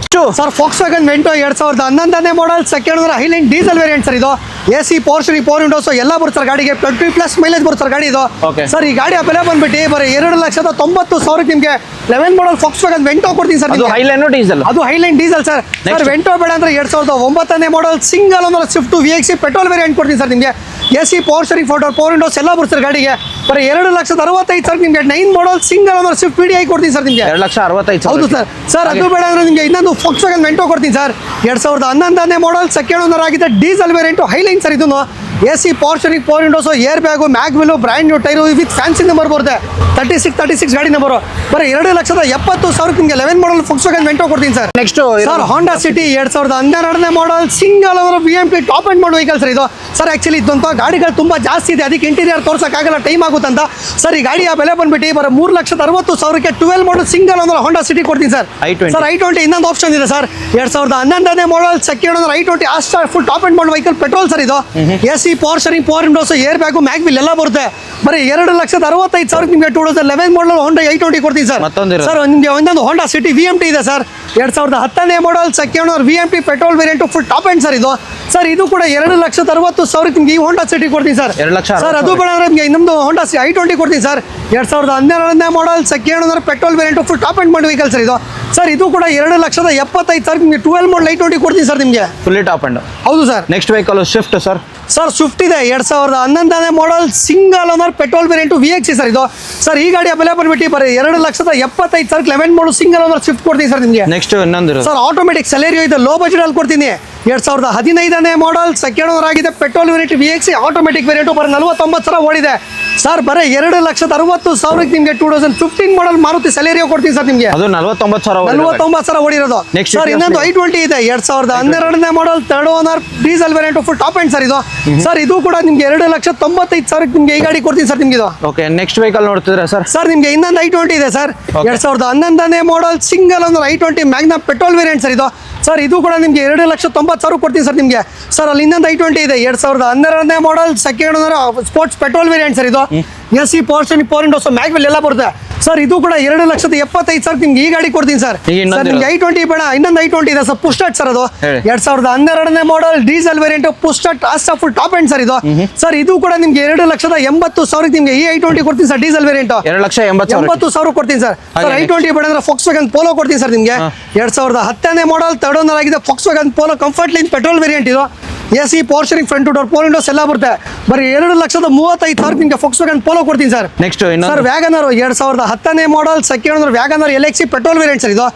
ಸರ್ Volkswagen Vento 2011ನೇ model second owner highline diesel variant sir ಇದು. AC power steering power windows ಎಲ್ಲ ಬರುತ್ತೆ ಸರ್ ಗಾಡಿಗೆ 20+ ಮೈಲೇಜ್ ಬರುತ್ತೆ ಸರ್ ಗಾಡಿ ಇದು. ಸರ್ ಈ ಗಾಡಿಯ ಬೆಲೆ ಬಂದ್ಬಿಟ್ಟು ಬರೀ 2,90,000 ನಿಮಗೆ 11 ಮಾಡಲ್ Volkswagen Vento ಕೊಡ್ತೀನಿ ಸರ್. ಅದು ಹೈಲೈನ್ ಡೀಸೆಲ್, ಅದು highline diesel sir. Sir Vento ಬೇಡ ಅಂದ್ರೆ 2009ನೇ model single owner Swift VXC petrol variant ಕೊಡ್ತೀನಿ ಸರ್ ನಿಮಗೆ. AC power steering power windows ಎಲ್ಲ ಬರುತ್ತೆ ಸರ್ ಗಾಡಿಗೆ ಬರೀ 2,65,000 ಸರ್ ನಿಮಗೆ 9 model single owner Swift VDI ಕೊಡ್ತೀನಿ ಸರ್ ನಿಮಗೆ 2,65,000. ಹೌದು ಸರ್. ಸರ್ ಅದು ಬೇಡ ಅಂದ್ರೆ ನಿಮಗೆ ಇನ್ನೊಂದು Volkswagen Vento ಕೊಡ್ತೀನಿ ಸರ್ 2011ನೇ ಮಾಡಲ್ ಸೆಕೆಂಡ್ ಓನರ್ ಆಗಿದೆ ಡೀಸೆಲ್ ವೇರಿಯಂಟ್ ಹೈಲೈನ್ ಸರ್ ಇದನ್ನು. AC power steering power windows air bag mag wheel brand new tyre with fancy number ಬರುತ್ತೆ 36 ಗಾಡಿ ನಂಬರು ಬರೀ 2,70,000 ನಿಮಗೆ 11 ಮಾಡಲ್ Volkswagen Vento ಕೊಡ್ತೀನಿ sir. Next sir Honda City 2012ನೇ model single owner VMT top end model vehicle sir ಇದು. ಸರ್ ಆಕ್ಚುಲಿ ಇದಂತ ಗಾಡಿಗಳು ತುಂಬಾ ಜಾಸ್ತಿ ಇದೆ ಅದಕ್ಕೆ ಇಂಟೀರಿಯರ್ ತೋರ್ಸಕ್ಕಾಗಲ್ಲ ಟೈಮ್ ಆಗುತ್ತಂತ ಸರ್ ಈ ಗಾಡಿಯ ಬೆಲೆ ಬಂದ್ಬಿಟ್ಟು ಬರೀ 3,60,000ಕ್ಕೆ 12 model single owner Honda City ಕೊಡ್ತೀನಿ ಸರ್. ಸರ್ i20 ಇನ್ನೊಂದು ಆಪ್ಷನ್ ಇದೆ ಸರ್ 2011ನೇ model second owner i20 Asta full top end model vehicle petrol sir ಇದು. AC power steering power windows air bag mag wheel ಎಲ್ಲ ಬರುತ್ತೆ ಬರೀ 2,65,000 ನಿಮಗೆ 2011 ಮಾಡಲ್ Honda i20 ಕೊಡ್ತೀನಿ ಸರ್. ಸರ್ ನಿಮಗೆ ಒಂದೊಂದು Honda City VMT ಇದೆ ಸರ್ 2010ನೇ model second owner VMT petrol variant full top end sir ಇದು. ಸರ್ ಇದು ಕೂಡ 2,60,000 ನಿಮಗೆ ಈ Honda City ಕೊಡ್ತೀನಿ ಸರ್. ಸರ್ ಅದು ಬೇಡ ಅಂದ್ರೆ ನಿಮಗೆ ಇನ್ನೊಂದು Honda i20 ಕೊಡ್ತೀನಿ ಸರ್ 2012ನೇ model second owner petrol variant full top end model vehicle sir ಇದು. ಸರ್ ಇದು ಕೂಡ 2,75,000 ನಿಮಗೆ 12 ಮಾಡಲ್ i20 ಕೊಡ್ತೀನಿ ಸರ್ ನಿಮಗೆ ಫುಲ್ಲಿ ಟಾಪ್ ಅಂಡ್. ಹೌದು sir. Next vehicle Swift sir. Sir Swift ಇದೆ 2011ನೇ model single owner petrol variant VXC sir ಇದು. ಸರ್ ಈ ಗಾಡಿಯ ಬೆಲೆ ಬಂದ್ಬಿಟ್ಟು ಬರೀ 2,75,000 11 ಮಾಡಲ್ ಸಿಂಗಲ್ ಓನರ್ ಸ್ವಿಫ್ಟ್ ಕೊಡ್ತೀನಿ ಸರ್ ನಿಮಗೆ. ನೆಕ್ಸ್ಟ್ ಇನ್ನೊಂದು ಸರ್ ಆಟೋಮೆಟಿಕ್ ಸೆಲೆರಿಯೋ ಇದೆ ಲೋ ಬಜೆಟ್ ಅಲ್ಲಿ ಕೊಡ್ತೀನಿ 2015ನೇ ಮಾಡಲ್ ಸೆಕೆಂಡ್ ಓನರ್ ಆಗಿದೆ petrol variant VXC automatic variant ಬರೀ 49,000 ಓಡಿದೆ ಸರ್ ಬರೀ 2,60,000 ನಿಮಗೆ 2015 ಮಾಡಲ್ ಮಾರುತಿ ಸೆಲೆರಿಯೋ ಕೊಡ್ತೀನಿ ಸರ್ ನಿಮಗೆ. ಅದು 49,000 ಓಡಿರೋದು. ಸರ್ ಇನ್ನೊಂದು i20 ಇದೆ 2012ನೇ model third owner diesel variant full top end sir ಇದು. ಸರ್ ಇದು ಕೂಡ ನಿಮಗೆ 2,95,000 ನಿಮಗೆ ಈ ಗಾಡಿ ಕೊಡ್ತೀನಿ ಸರ್ ನಿಮಗೆ ಇದು. ಓಕೆ ನೆಕ್ಸ್ಟ್ ವೆಹಿಕಲ್ ನೋಡ್ತಿದ್ರೆ ಸರ್. ಸರ್ ನಿಮಗೆ ಇನ್ನೊಂದು i20 ಇದೆ ಸರ್ 2011ನೇ model single owner i20 Magna petrol variant sir ಇದು. ಸರ್ ಇದು ಕೂಡ ನಿಮಗೆ 2,90,000 ಕೊಡ್ತೀನಿ ಸರ್ ನಿಮಗೆ. ಸರ್ ಅಲ್ಲಿ ಇನ್ನೊಂದು i20 ಇದೆ 2012ನೇ model second owner sports petrol variant sir ಇದು. AC power steering power windows mag wheel ಎಲ್ಲ ಬರುತ್ತೆ ಸರ್ ಇದು ಕೂಡ 2,75,000 ನಿಮ್ಗೆ ಈ ಗಾಡಿ ಕೊಡ್ತೀನಿ ಸರ್. ಸರ್ ನಿಮ್ಗೆ i20 ಬೇಡ ಇನ್ನೊಂದು i20 ಇದೆ ಸರ್ ಪುಸ್ಟಟ್ ಸರ್ ಅದು 2012ನೇ ಮಾಡಲ್ ಡೀಸೆಲ್ ವೇರಿಯಂಟ್ ಪುಸ್ಟಟ್ Asta full top end sir ಇದು. ಸರ್ ಇದು ಕೂಡ ನಿಮ್ಗೆ 2,80,000 ನಿಮ್ಗೆ ಈ i20 ಕೊಡ್ತೀನಿ ಸರ್ ಡೀಸೆಲ್ ವೇರಿಯಂಟ್ 2,80,000 ಕೊಡ್ತೀನಿ ಸರ್. ಸರ್ i20 ಬೇಡ ಅಂದ್ರೆ Volkswagen Polo ಕೊಡ್ತೀನಿ ಸರ್ ನಿಮ್ಗೆ 2010ನೇ ಮಾಡಲ್ ಥರ್ಡ್ ಓನರ್ ಆಗಿದೆ Volkswagen Polo comfort line petrol variant ಇದು. AC power steering front door power windows ಎಲ್ಲ ಬರುತ್ತೆ ಬರೀ 2,35,000 ನಿಮಗೆ Volkswagen Polo ಕೊಡ್ತೀನಿ ಸರ್. ನೆಕ್ಸ್ಟ್ ಸರ್ ವ್ಯಾಗನರ್ 2010ನೇ model second owner Wagon R LXC petrol variant sir ಇದು.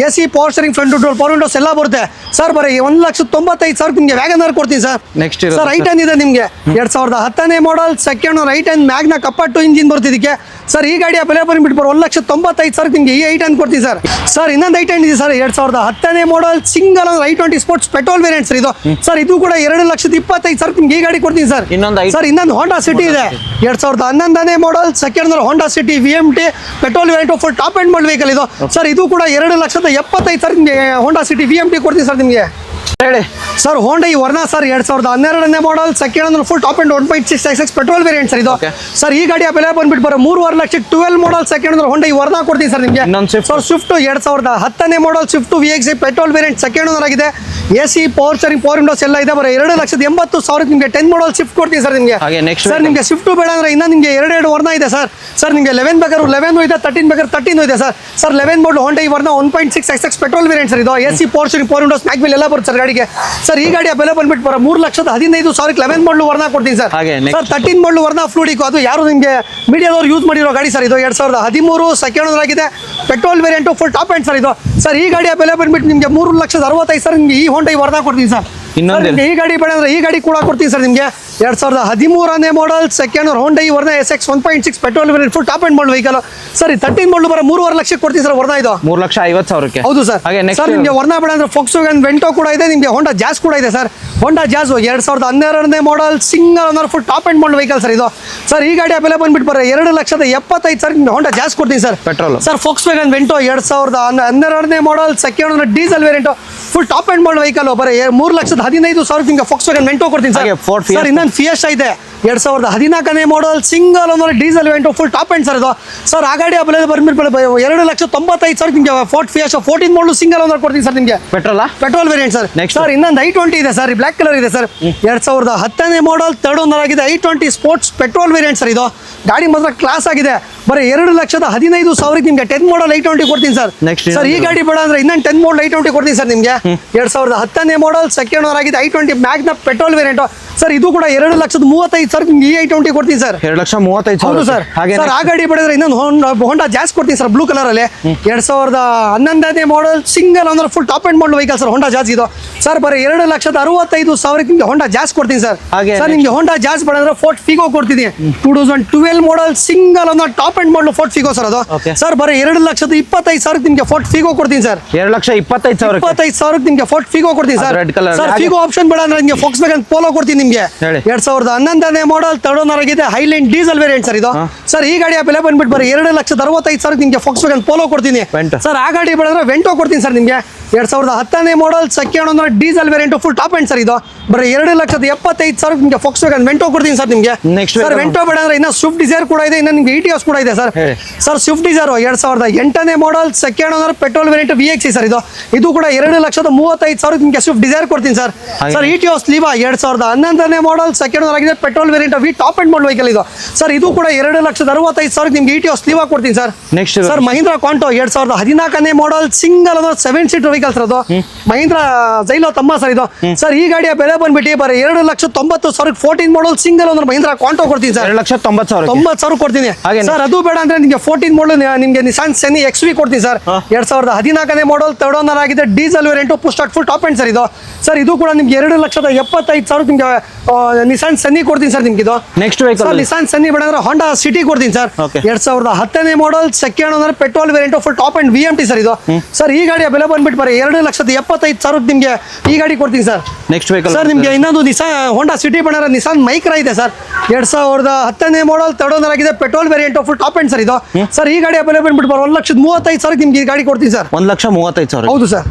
AC power steering front door power windows ಎಲ್ಲ ಬರುತ್ತೆ ಸರ್ ಬರೀ 1,95,000 ನಿಮಗೆ ವ್ಯಾಗನರ್ ಕೊಡ್ತೀನಿ ಸರ್. ನೆಕ್ಸ್ಟ್ ಸರ್ i10 ಇದೆ ನಿಮಗೆ 2010ನೇ model second owner i10 Magna ಕಪ್ಪಟ್ಟು ಇಂಜಿನ್ ಬರ್ತಿದ್ದಕ್ಕೆ ಸರ್ ಈ ಗಾಡಿಯ ಬೆಲೆ ಬಂದ್ಬಿಟ್ಟು 1,95,000 ನಿಮಗೆ ಈ i10 ಕೊಡ್ತೀನಿ ಸರ್. ಸರ್ ಇನ್ನೊಂದು i10 ಇದೆ ಸರ್ 2010ನೇ model single owner i20 sports petrol variant sir ಇದು. ಸರ್ ಇದು ಕೂಡ 2,25,000 ನಿಮಗೆ ಈ ಗಾಡಿ ಕೊಡ್ತೀನಿ ಸರ್. ಸರ್ ಇನ್ನೊಂದು Honda City ಇದೆ 2011ನೇ model second owner Honda City VMT petrol variant full top end model vehicle ಇದು. ಸರ್ ಇದು ಕೂಡ 2,75,000 ನಿಮಗೆ Honda City VMT ಕೊಡ್ತೀನಿ ಸರ್ ನಿಮಗೆ. ಹೇಳಿ ಸರ್ Honda ವರ್ನಾ ಸರ್ 2012ನೇ model second owner full top end 1.6 petrol variant sir ಇದು. ಸರ್ ಈ ಗಾಡಿಯ ಬೆಲೆ ಬಂದ್ಬಿಟ್ಟು ಬರೋ 3.5 ಲಕ್ಷಕ್ಕೆ 12 model second owner Honda Verna ಕೊಡ್ತೀನಿ ಸರ್ ನಿಮಗೆ. ಸರ್ ಸ್ವಿಫ್ಟ್ 2010ನೇ model Swift VXC petrol variant second owner ಆಗಿದೆ AC power steering power windows ಎಲ್ಲ ಇದೆ ಬರೋ 2,80,000 ನಿಮಗೆ 10 ಮಾಡಲ್ ಸ್ವಿಫ್ಟ್ ಕೊಡ್ತೀನಿ ಸರ್ ನಿಮಗೆ. ಸರ್ ನಿಮಗೆ ಸ್ವಿಫ್ಟ್ ಬೇಡ ಅಂದ್ರೆ ಇನ್ನೂ ನಿಮಗೆ ಎರಡು ವರ್ನಾ ಇದೆ ಸರ್. ಸರ್ ನಿಮಗೆ 11 ಬೇಕಾದ್ರೆ 11 ಇದೆ 13 ಬೇಕಾದ್ರೆ 13 ಇದೆ ಸರ್. ಸರ್ 11 ಮಾಡಲ್ Honda Verna 1.6 petrol variant sir ಇದು. AC power steering power windows mag wheel ಎಲ್ಲ ಬರುತ್ತೆ ಸರ್ ಗಾಡಿಗೆ. ಸರ್ ಈ ಗಾಡಿಯ ಬೆಲೆ ಬಂದ್ಬಿಟ್ಟು ಬರೋ 3,15,000 11 ಮಾಡಲ್ ವರ್ನಾ ಕೊಡ್ತೀನಿ ಸರ್. ಸರ್ 13 ಮಾಡಲ್ ವರ್ನಾ ಫ್ಲೂಡಿಕೋ ಅದು ಯಾರು ನಿಮಗೆ ಮೀಡಿಯಾದವ್ರು ಯೂಸ್ ಮಾಡಿರೋ ಗಾಡಿ ಸರ್ ಇದು 2013 ಸೆಕೆಂಡ್ ಓನರ್ ಆಗಿದೆ petrol variant full top end sir ಇದು. ಸರ್ ಈ ಗಾಡಿಯ ಬೆಲೆ ಬಂದ್ಬಿಟ್ಟು ನಿಮಗೆ 3,65,000 ನಿಮಗೆ ಈ Honda ವರ್ನಾ ಕೊಡ್ತೀನಿ ಸರ್. ಈ ಗಾಡಿ ಬೇಡ ಅಂದ್ರೆ ಈ ಗಾಡಿ ಕೂಡ ಕೊಡ್ತೀನಿ ಸರ್ ನಿಮಗೆ 2013ನೇ model second owner Honda Verna SX 1.6 petrol variant full top end model vehicle. Sir 13 model ಬರೋ 3.5 ಲಕ್ಷಕ್ಕೆ ಕೊಡ್ತೀನಿ ಸರ್ ವರ್ನಾ ಇದು 3,50,000. ಹೌದು ಸರ್. ಸರ್ ನಿಮಗೆ ವರ್ನಾ ಬೇಡ ಅಂದ್ರೆ Volkswagen Vento ಕೂಡ ಇದೆ ನಿಮಗೆ Honda Jazz ಕೂಡ ಇದೆ ಸರ್ ಹೋಂಡಾ ಜಾಸ್ 2012ನೇ model single owner full top end model vehicle sir ಇದು. ಸರ್ ಈ ಗಾಡಿ ಅವೈಲೇಬಲ್ ಬಂದ್ಬಿಟ್ಟು ಬರೋ 2,75,000 ನಿಮಗೆ ಹೋಂಡಾ ಜಾಸ್ ಕೊಡ್ತೀನಿ sir. Petrol sir Volkswagen Vento 2012ನೇ model second owner diesel variant full top end model vehicle ಬರೀ 3,15,000 ನಿಮಗೆ ಫೋಕ್ಸ್ ವ್ಯಾಗನ್ ವೆಂಟೋ ಕೊಡ್ತೀನಿ ಸರ್. ಹಾಗೆ Ford Fiesta. ಸರ್ ಇನ್ನೊಂದು ಫಿಯೆಸ್ಟಾ ಇದೆ 2014ನೇ model single owner diesel Vento full top end sir ಇದು. ಸರ್ ಆ ಗಾಡಿ ಅವೈಲೇಬಲ್ ಬಂದ್ಬಿಟ್ಟು 2,95,000 ನಿಮಗೆ Ford Fiesta 14 model single owner ಕೊಡ್ತೀನಿ ಸರ್ ನಿಮಗೆ. Petrol variant sir. Next. Sir ಇನ್ನೊಂದು i20 ಇದೆ ಸರ್, ಬ್ಲಾಕ್ ಕಲರ್ ಇದೆ ಸರ್. 2010ನೇ ಮಾಡಲ್ ಥರ್ಡ್ ಓನರ್ ಆಗಿದೆ i20 sports petrol variant sir ಇದು. ಗಾಡಿ ಮಾತ್ರ ಕ್ಲಾಸ್ ಆಗಿದೆ. ಬರೀ 2,15,000 ನಿಮಗೆ 10 ಮಾಡಲ್ i20 ಕೊಡ್ತೀನಿ ಸರ್. Next. ಸರ್ ಈ ಗಾಡಿ ಬೇಡ ಅಂದ್ರೆ ಇನ್ನೊಂದು 10 ಮಾಡಲ್ i20 ಕೊಡ್ತೀನಿ ಸರ್ ನಿಮಗೆ. 2010ನೇ ಮಾಡಲ್ ಸೆಕೆಂಡ್ ಓನರ್ ಆಗಿದೆ i20 Magna petrol variant sir. ಇದು ಕೂಡ 2,35,000 ನಿಮ್ಗೆ i20 ಕೊಡ್ತೀನಿ ಸರ್. 2,35,000. ಹೌದು ಸರ್. ಸರ್ ಆ ಗಾಡಿ ಪಡೆದ್ರೆ ಇನ್ನೊಂದು ಹೋಂಡಾ ಜಾಸ್ ಕೊಡ್ತೀನಿ ಸರ್ ಬ್ಲೂ ಕಲರ್ ಅಲ್ಲಿ. 2011ನೇ model single owner full top end model vehicle sir Honda Jazz ಇದು. ಸರ್ ಬರೀ 2,65,000 ನಿಮಗೆ ಹೋಂಡಾ ಜಾಸ್ ಕೊಡ್ತೀನಿ ಸರ್. ಹಾಗೆ ಸರ್ ನಿಮಗೆ ಹೋಂಡಾ ಜಾಸ್ ಪಡೆದ್ರೆ ಫೋರ್ಟ್ ಫಿಗೋ ಕೊಡ್ತೀನಿ. 2012 ಮಾಡಲ್ ಸಿಂಗಲ್ ಓನರ್ ಟಾಪ್ ಅಂಡ್ ಮಾಡಲ್ ಫೋರ್ಟ್ ಫಿಗೋ ಸರ್ ಅದು. Okay. ಸರ್ ಬರೀ 2,25,000 ನಿಮಗೆ ಫೋರ್ಟ್ ಫಿಗೋ ಕೊಡ್ತೀನಿ ಸರ್. 2,25,000. 25,000 ನಿಮಗೆ ಫೋರ್ಟ್ ಫಿಗೋ ಕೊಡ್ತೀನಿ sir. Red colour. Sir Figo option ಬೇಡ ಅಂದ್ರೆ ನಿಮಗೆ ಫೋಕ್ಸ್ ವ್ಯಾಗನ್ ಪೋಲೋ ಕೊಡ್ತೀನಿ ನಿಮಗೆ. ಹೇಳಿ. 2011ನೇ ಮಾಡಲ್ ಥರ್ಡ್ ಓನರ್ ಆಗಿದೆ ಹೈಲೈನ್ ಡೀಸೆಲ್ ವೇರಿಯಂಟ್ ಸರ್ ಇದು. ಸರ್ ಈ ಗಾಡಿ ಬೆಲೆ ಬಂದ್ಬಿಟ್ಟು ಬರೀ 2,65,000 ನಿಮಗೆ ಫೋಕ್ಸ್ ವ್ಯಾಗನ್ ಪೋಲೋ ಕೊಡ್ತೀನಿ. Vento. ಸರ್ ಆ ಗಾಡಿ ಬೇಡಂದ್ರೆ ವೆಂಟೋ ಕೊಡ್ತೀನಿ ಸರ್ ನಿಮಗೆ. 2010ನೇ model second owner diesel variant full top end sir ಇದು. ಬರೀ 2,75,000 ನಿಮಗೆ ಫೋಕ್ಸ್ ವ್ಯಾಗನ್ ವೆಂಟೋ ಕೊಡ್ತೀನಿ ಸರ್ ನಿಮಗೆ. Next sir vehicle. ವೆಂಟೋ ಬೇಡ ಅಂದ್ರೆ ಇನ್ನ ಸ್ವಿಫ್ಟ್ ಡಿಸೈರ್ ಕೂಡ ಇದೆ, ಇನ್ನು ನಿಮಗೆ ETOS ಕೂಡ ಇದೆ ಸರ್. ಹೇಳಿ. ಸರ್ ಸ್ವಿಫ್ಟ್ ಡಿಸೈರ್ 2008ನೇ model second owner petrol variant VXC sir ಇದು. ಇದು ಕೂಡ 2,35,000 ನಿಮಗೆ ಸ್ವಿಫ್ಟ್ ಡಿಸೈರ್ ಕೊಡ್ತೀನಿ ಸರ್. ಹಾಗೆ. ಸರ್ ETOS ಲೀವಾ 2011ನೇ ಮಾಡಲ್ ಸೆಕೆಂಡ್ ಓನರ್ ಆಗಿದೆ petrol variant V top end model vehicle ಇದು. ಸರ್ ಇದು ಕೂಡ 2,65,000 ನಿಮಗೆ ETOS ಲೀವಾ ಕೊಡ್ತೀನಿ sir. Next. Sir Mahindra Quanto 2014ನೇ model single owner 7 seater vehicle sir ಅದು. ಮಹೀಂದ್ರಾ ಜೈಲೋ ತಮ್ಮ ಸರ್ ಇದು. ಸರ್ ಈ ಗಾಡಿಯ ಬೆಲೆ ಬಂದ್ಬಿಟ್ಟು ಬರೀ 2,90,000 14 ಮಾಡಲ್ ಸಿಂಗಲ್ ಓನರ್ ಮಹೀಂದ್ರಾ ಕ್ವಾಂಟೋ ಕೊಡ್ತೀನಿ ಸರ್. 2,90,000. 90,000 ಕೊಡ್ತೀನಿ ಹಾಗೇನೆ. ಸರ್. ಅದು ಬೇಡ ಅಂದ್ರೆ ನಿಮಗೆ 14 ಮಾಡಲ್ ನಿಮಗೆ ನಿಸಾನ್ ಸೆನಿ XV ಕೊಡ್ತೀನಿ ಸರ್. 2014ನೇ ಮಾಡಲ್ ಥರ್ಡ್ ಓನರ್ ಆಗಿದೆ diesel variant push start full top end sir ಇದು. ಸರ್ ಇದು ಕೂಡ ನಿಮ್ಗೆ 2,75,000 ನಿಮಗೆ ನಿಸಾನ್ ಸೆನಿ ಕೊಡ್ತೀನಿ ಸರ್ ನಿಮ್ಗೆ ಇದು. Next vehicle sir Nissan Sunny ಬೇಡ ಅಂದ್ರೆ ಹೋಂಡಾ ಸಿಟಿ ಕೊಡ್ತೀನಿ ಸರ್. Okay. 2010ನೇ model second owner petrol variant full top end VMT sir ಇದು. ಸರ್ ಈ ಗಾಡಿಯ ಬೆಲೆ ಬಂದ್ಬಿಟ್ಟು ಬರೀ 2,75,000 ನಿಮಗೆ ಈ ಗಾಡಿ ಕೊಡ್ತೀನಿ ಸರ್. ನೆಕ್ಸ್ಟ್ ವೆಹಿಕಲ್ ಸರ್ ನಿಮಗೆ ಇನ್ನೊಂದು ಹೋಂಡಾ ಸಿಟಿ ಬಂದ್ರೆ ನಿಸಾನ್ ಮೈಕ್ರಾ ಇದೆ ಸರ್. 2010ನೇ ಮಾಡಲ್ ಥರ್ಡ್ ಓನರ್ ಆಗಿದೆ petrol variant full top end sir ಇದು. ಸರ್ ಈ ಗಾಡಿ ಬೆಲೆ ಬಂದ್ಬಿಟ್ಟು 1,35,000 ನಿಮ್ಗೆ ಈ ಗಾಡಿ ಕೊಡ್ತೀನಿ ಸರ್. 1,35,000. ಹೌದು sir.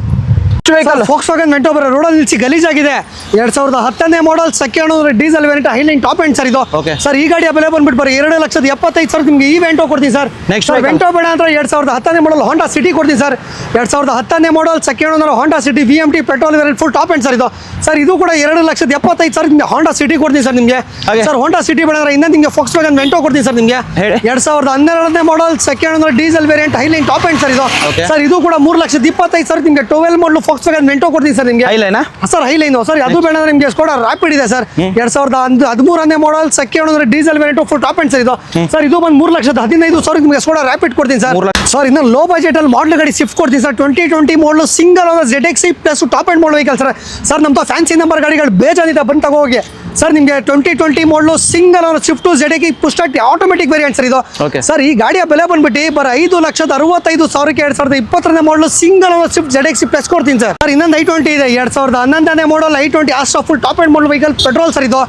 Vehicle Volkswagen Vento ಬರೋ ರೋಡಲ್ಲಿ ನಿಲ್ಸಿ ಗಲೀಜಾಗಿದೆ. 2010ನೇ model second owner diesel variant Highline top end sir ಇದು. Okay. ಸರ್ ಈ ಗಾಡಿ ಬೆಲೆ ಬಂದ್ಬಿಟ್ಟು ಬರೀ 2,75,000 ನಿಮಗೆ ಈ ವೆಂಟೋ ಕೊಡ್ತೀನಿ sir. Next sir vehicle. Vento ಬೇಡ ಅಂದ್ರೆ 2010ನೇ ಮಾಡಲ್ ಹೋಂಡಾ ಸಿಟಿ ಕೊಡ್ತೀನಿ ಸರ್. 2010ನೇ model second owner Honda City VMT petrol variant full top end sir ಇದು. ಸರ್ ಇದು ಕೂಡ 2,75,000 ನಿಮಗೆ ಹೋಂಡಾ ಸಿಟಿ ಕೊಡ್ತೀನಿ ಸರ್ ನಿಮಗೆ. ಹಾಗೆ. ಸರ್ ಹೋಂಡಾ ಸಿಟಿ ಬೇಡ ಅಂದ್ರೆ ಇನ್ನೂ ನಿಮಗೆ ಫೋಕ್ಸ್ ವ್ಯಾಗನ್ ವೆಂಟೋ ಕೊಡ್ತೀನಿ ಸರ್ ನಿಮಗೆ. ಹೇಳಿ. 2012ನೇ model second owner diesel variant Highline top end sir ಇದು. Okay. ಸರ್ ಇದು ಕೂಡ 3,25,000 ನಿಮಗೆ 12 ಮಾಡಲ್ ಫೋಕ್ಸ್ ವ್ಯಾಗನ್ ವೆಂಟೋ ಕೊಡ್ತೀನಿ ಸರ್ ನಿಮಗೆ. ಹೈಲೈನಾ? Sir Highline sir. ಅದು ಬೇಡ ಅಂದ್ರೆ ನಿಮಗೆ ಸ್ಕೋಡಾ ರ್ಯಾಪಿಡ್ ಇದೆ ಸರ್. 2013ನೇ model second owner diesel variant full top end sir ಇದು. ಸರ್ ಇದು ಬಂದು 3,15,000 ನಿಮಗೆ ಸ್ಕೋಡಾ ರ್ಯಾಪಿಡ್ ಕೊಡ್ತೀನಿ ಸರ್. 3 ಲಕ್ಷ. ಸರ್ ಇನ್ನು ಲೋ ಬಜೆಟ್ ಅಲ್ಲಿ ಮಾಡಲ್ ಗಾಡಿ ಸ್ವಿಫ್ಟ್ ಕೊಡ್ತೀನಿ ಸರ್. 2020 ಮಾಡಲ್ single owner ZXi plus top end model vehicle sir. Sir ನಮ್ದು ಫ್ಯಾನ್ಸಿ ನಂಬರ್ ಗಾಡಿಗಳು ಬೇಜಾನಿದೆ, ಬಂದು ತಗೋಗಿ ಸರ್. ನಿಮಗೆ 2020 ಮಾಡಲು single owner Swift ZXi push start automatic variant sir ಇದು. Okay. ಸರ್ ಈ ಗಾಡಿಯ ಬೆಲೆ ಬಂದ್ಬಿಟ್ಟು ಬರೀ 5,65,000ಕ್ಕೆ 2020ನೇ ಮಾಡಲು single owner Swift ZXi plus ಕೊಡ್ತೀನಿ ಸರ್. ಸರ್ ಇನ್ನೊಂದು i20 ಇದೆ 2011ನೇ ಮಾಡಲ್ i20 Astra full top end model vehicle petrol sir ಇದು.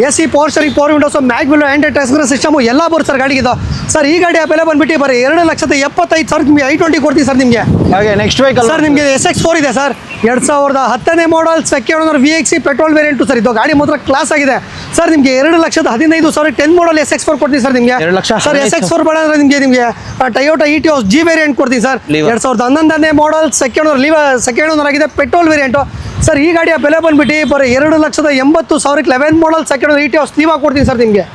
AC power steering, power windows, mag window, Android touch system ಎಲ್ಲ ಬರುತ್ತೆ ಸರ್ ಗಾಡಿಗೆ. ಸರ್ ಈ ಗಾಡಿಯ ಬೆಲೆ ಬಂದ್ಬಿಟ್ಟು ಬರೀ 2,75,000 ನಿಮಗೆ i20 ಕೊಡ್ತೀನಿ ಸರ್ ನಿಮಗೆ. ಹಾಗೆ ನೆಕ್ಸ್ಟ್ ವೆಹಿಕಲ್ ಸರ್ ನಿಮಗೆ SX4 ಇದೆ ಸರ್. 2010ನೇ model second owner VXi petrol variant sir ಇದು. ಗಾಡಿ ಮಾತ್ರ ಕ್ಲಾಸ್ ಆಗಿದೆ ಸರ್. ನಿಮಗೆ 2,15,000 10 ಮಾಡಲ್ SX4 ಕೊಡ್ತೀನಿ ಸರ್ ನಿಮಗೆ. 2,15,000. ಸರ್ SX4 ಬೇಡ ಅಂದ್ರೆ ನಿಮಗೆ ಟೊಯೋಟಾ ETOS G ವೇರಿಯಂಟ್ ಕೊಡ್ತೀನಿ ಸರ್. Lever. 2011ನೇ ಮಾಡಲ್ ಸೆಕೆಂಡ್ ಓನರ್ ಆಗಿದೆ ಪೆಟ್ರೋಲ್ ವೇರಿಯಂಟ್ ಸರ್. ಈ ಗಾಡಿಯ ಬೆಲೆ ಬಂದ್ಬಿಟ್ಟು ಬರೀ 2,80,000 11 model second owner ETOS Liva ಕೊಡ್ತೀನಿ ಸರ್ ನಿಮಗೆ.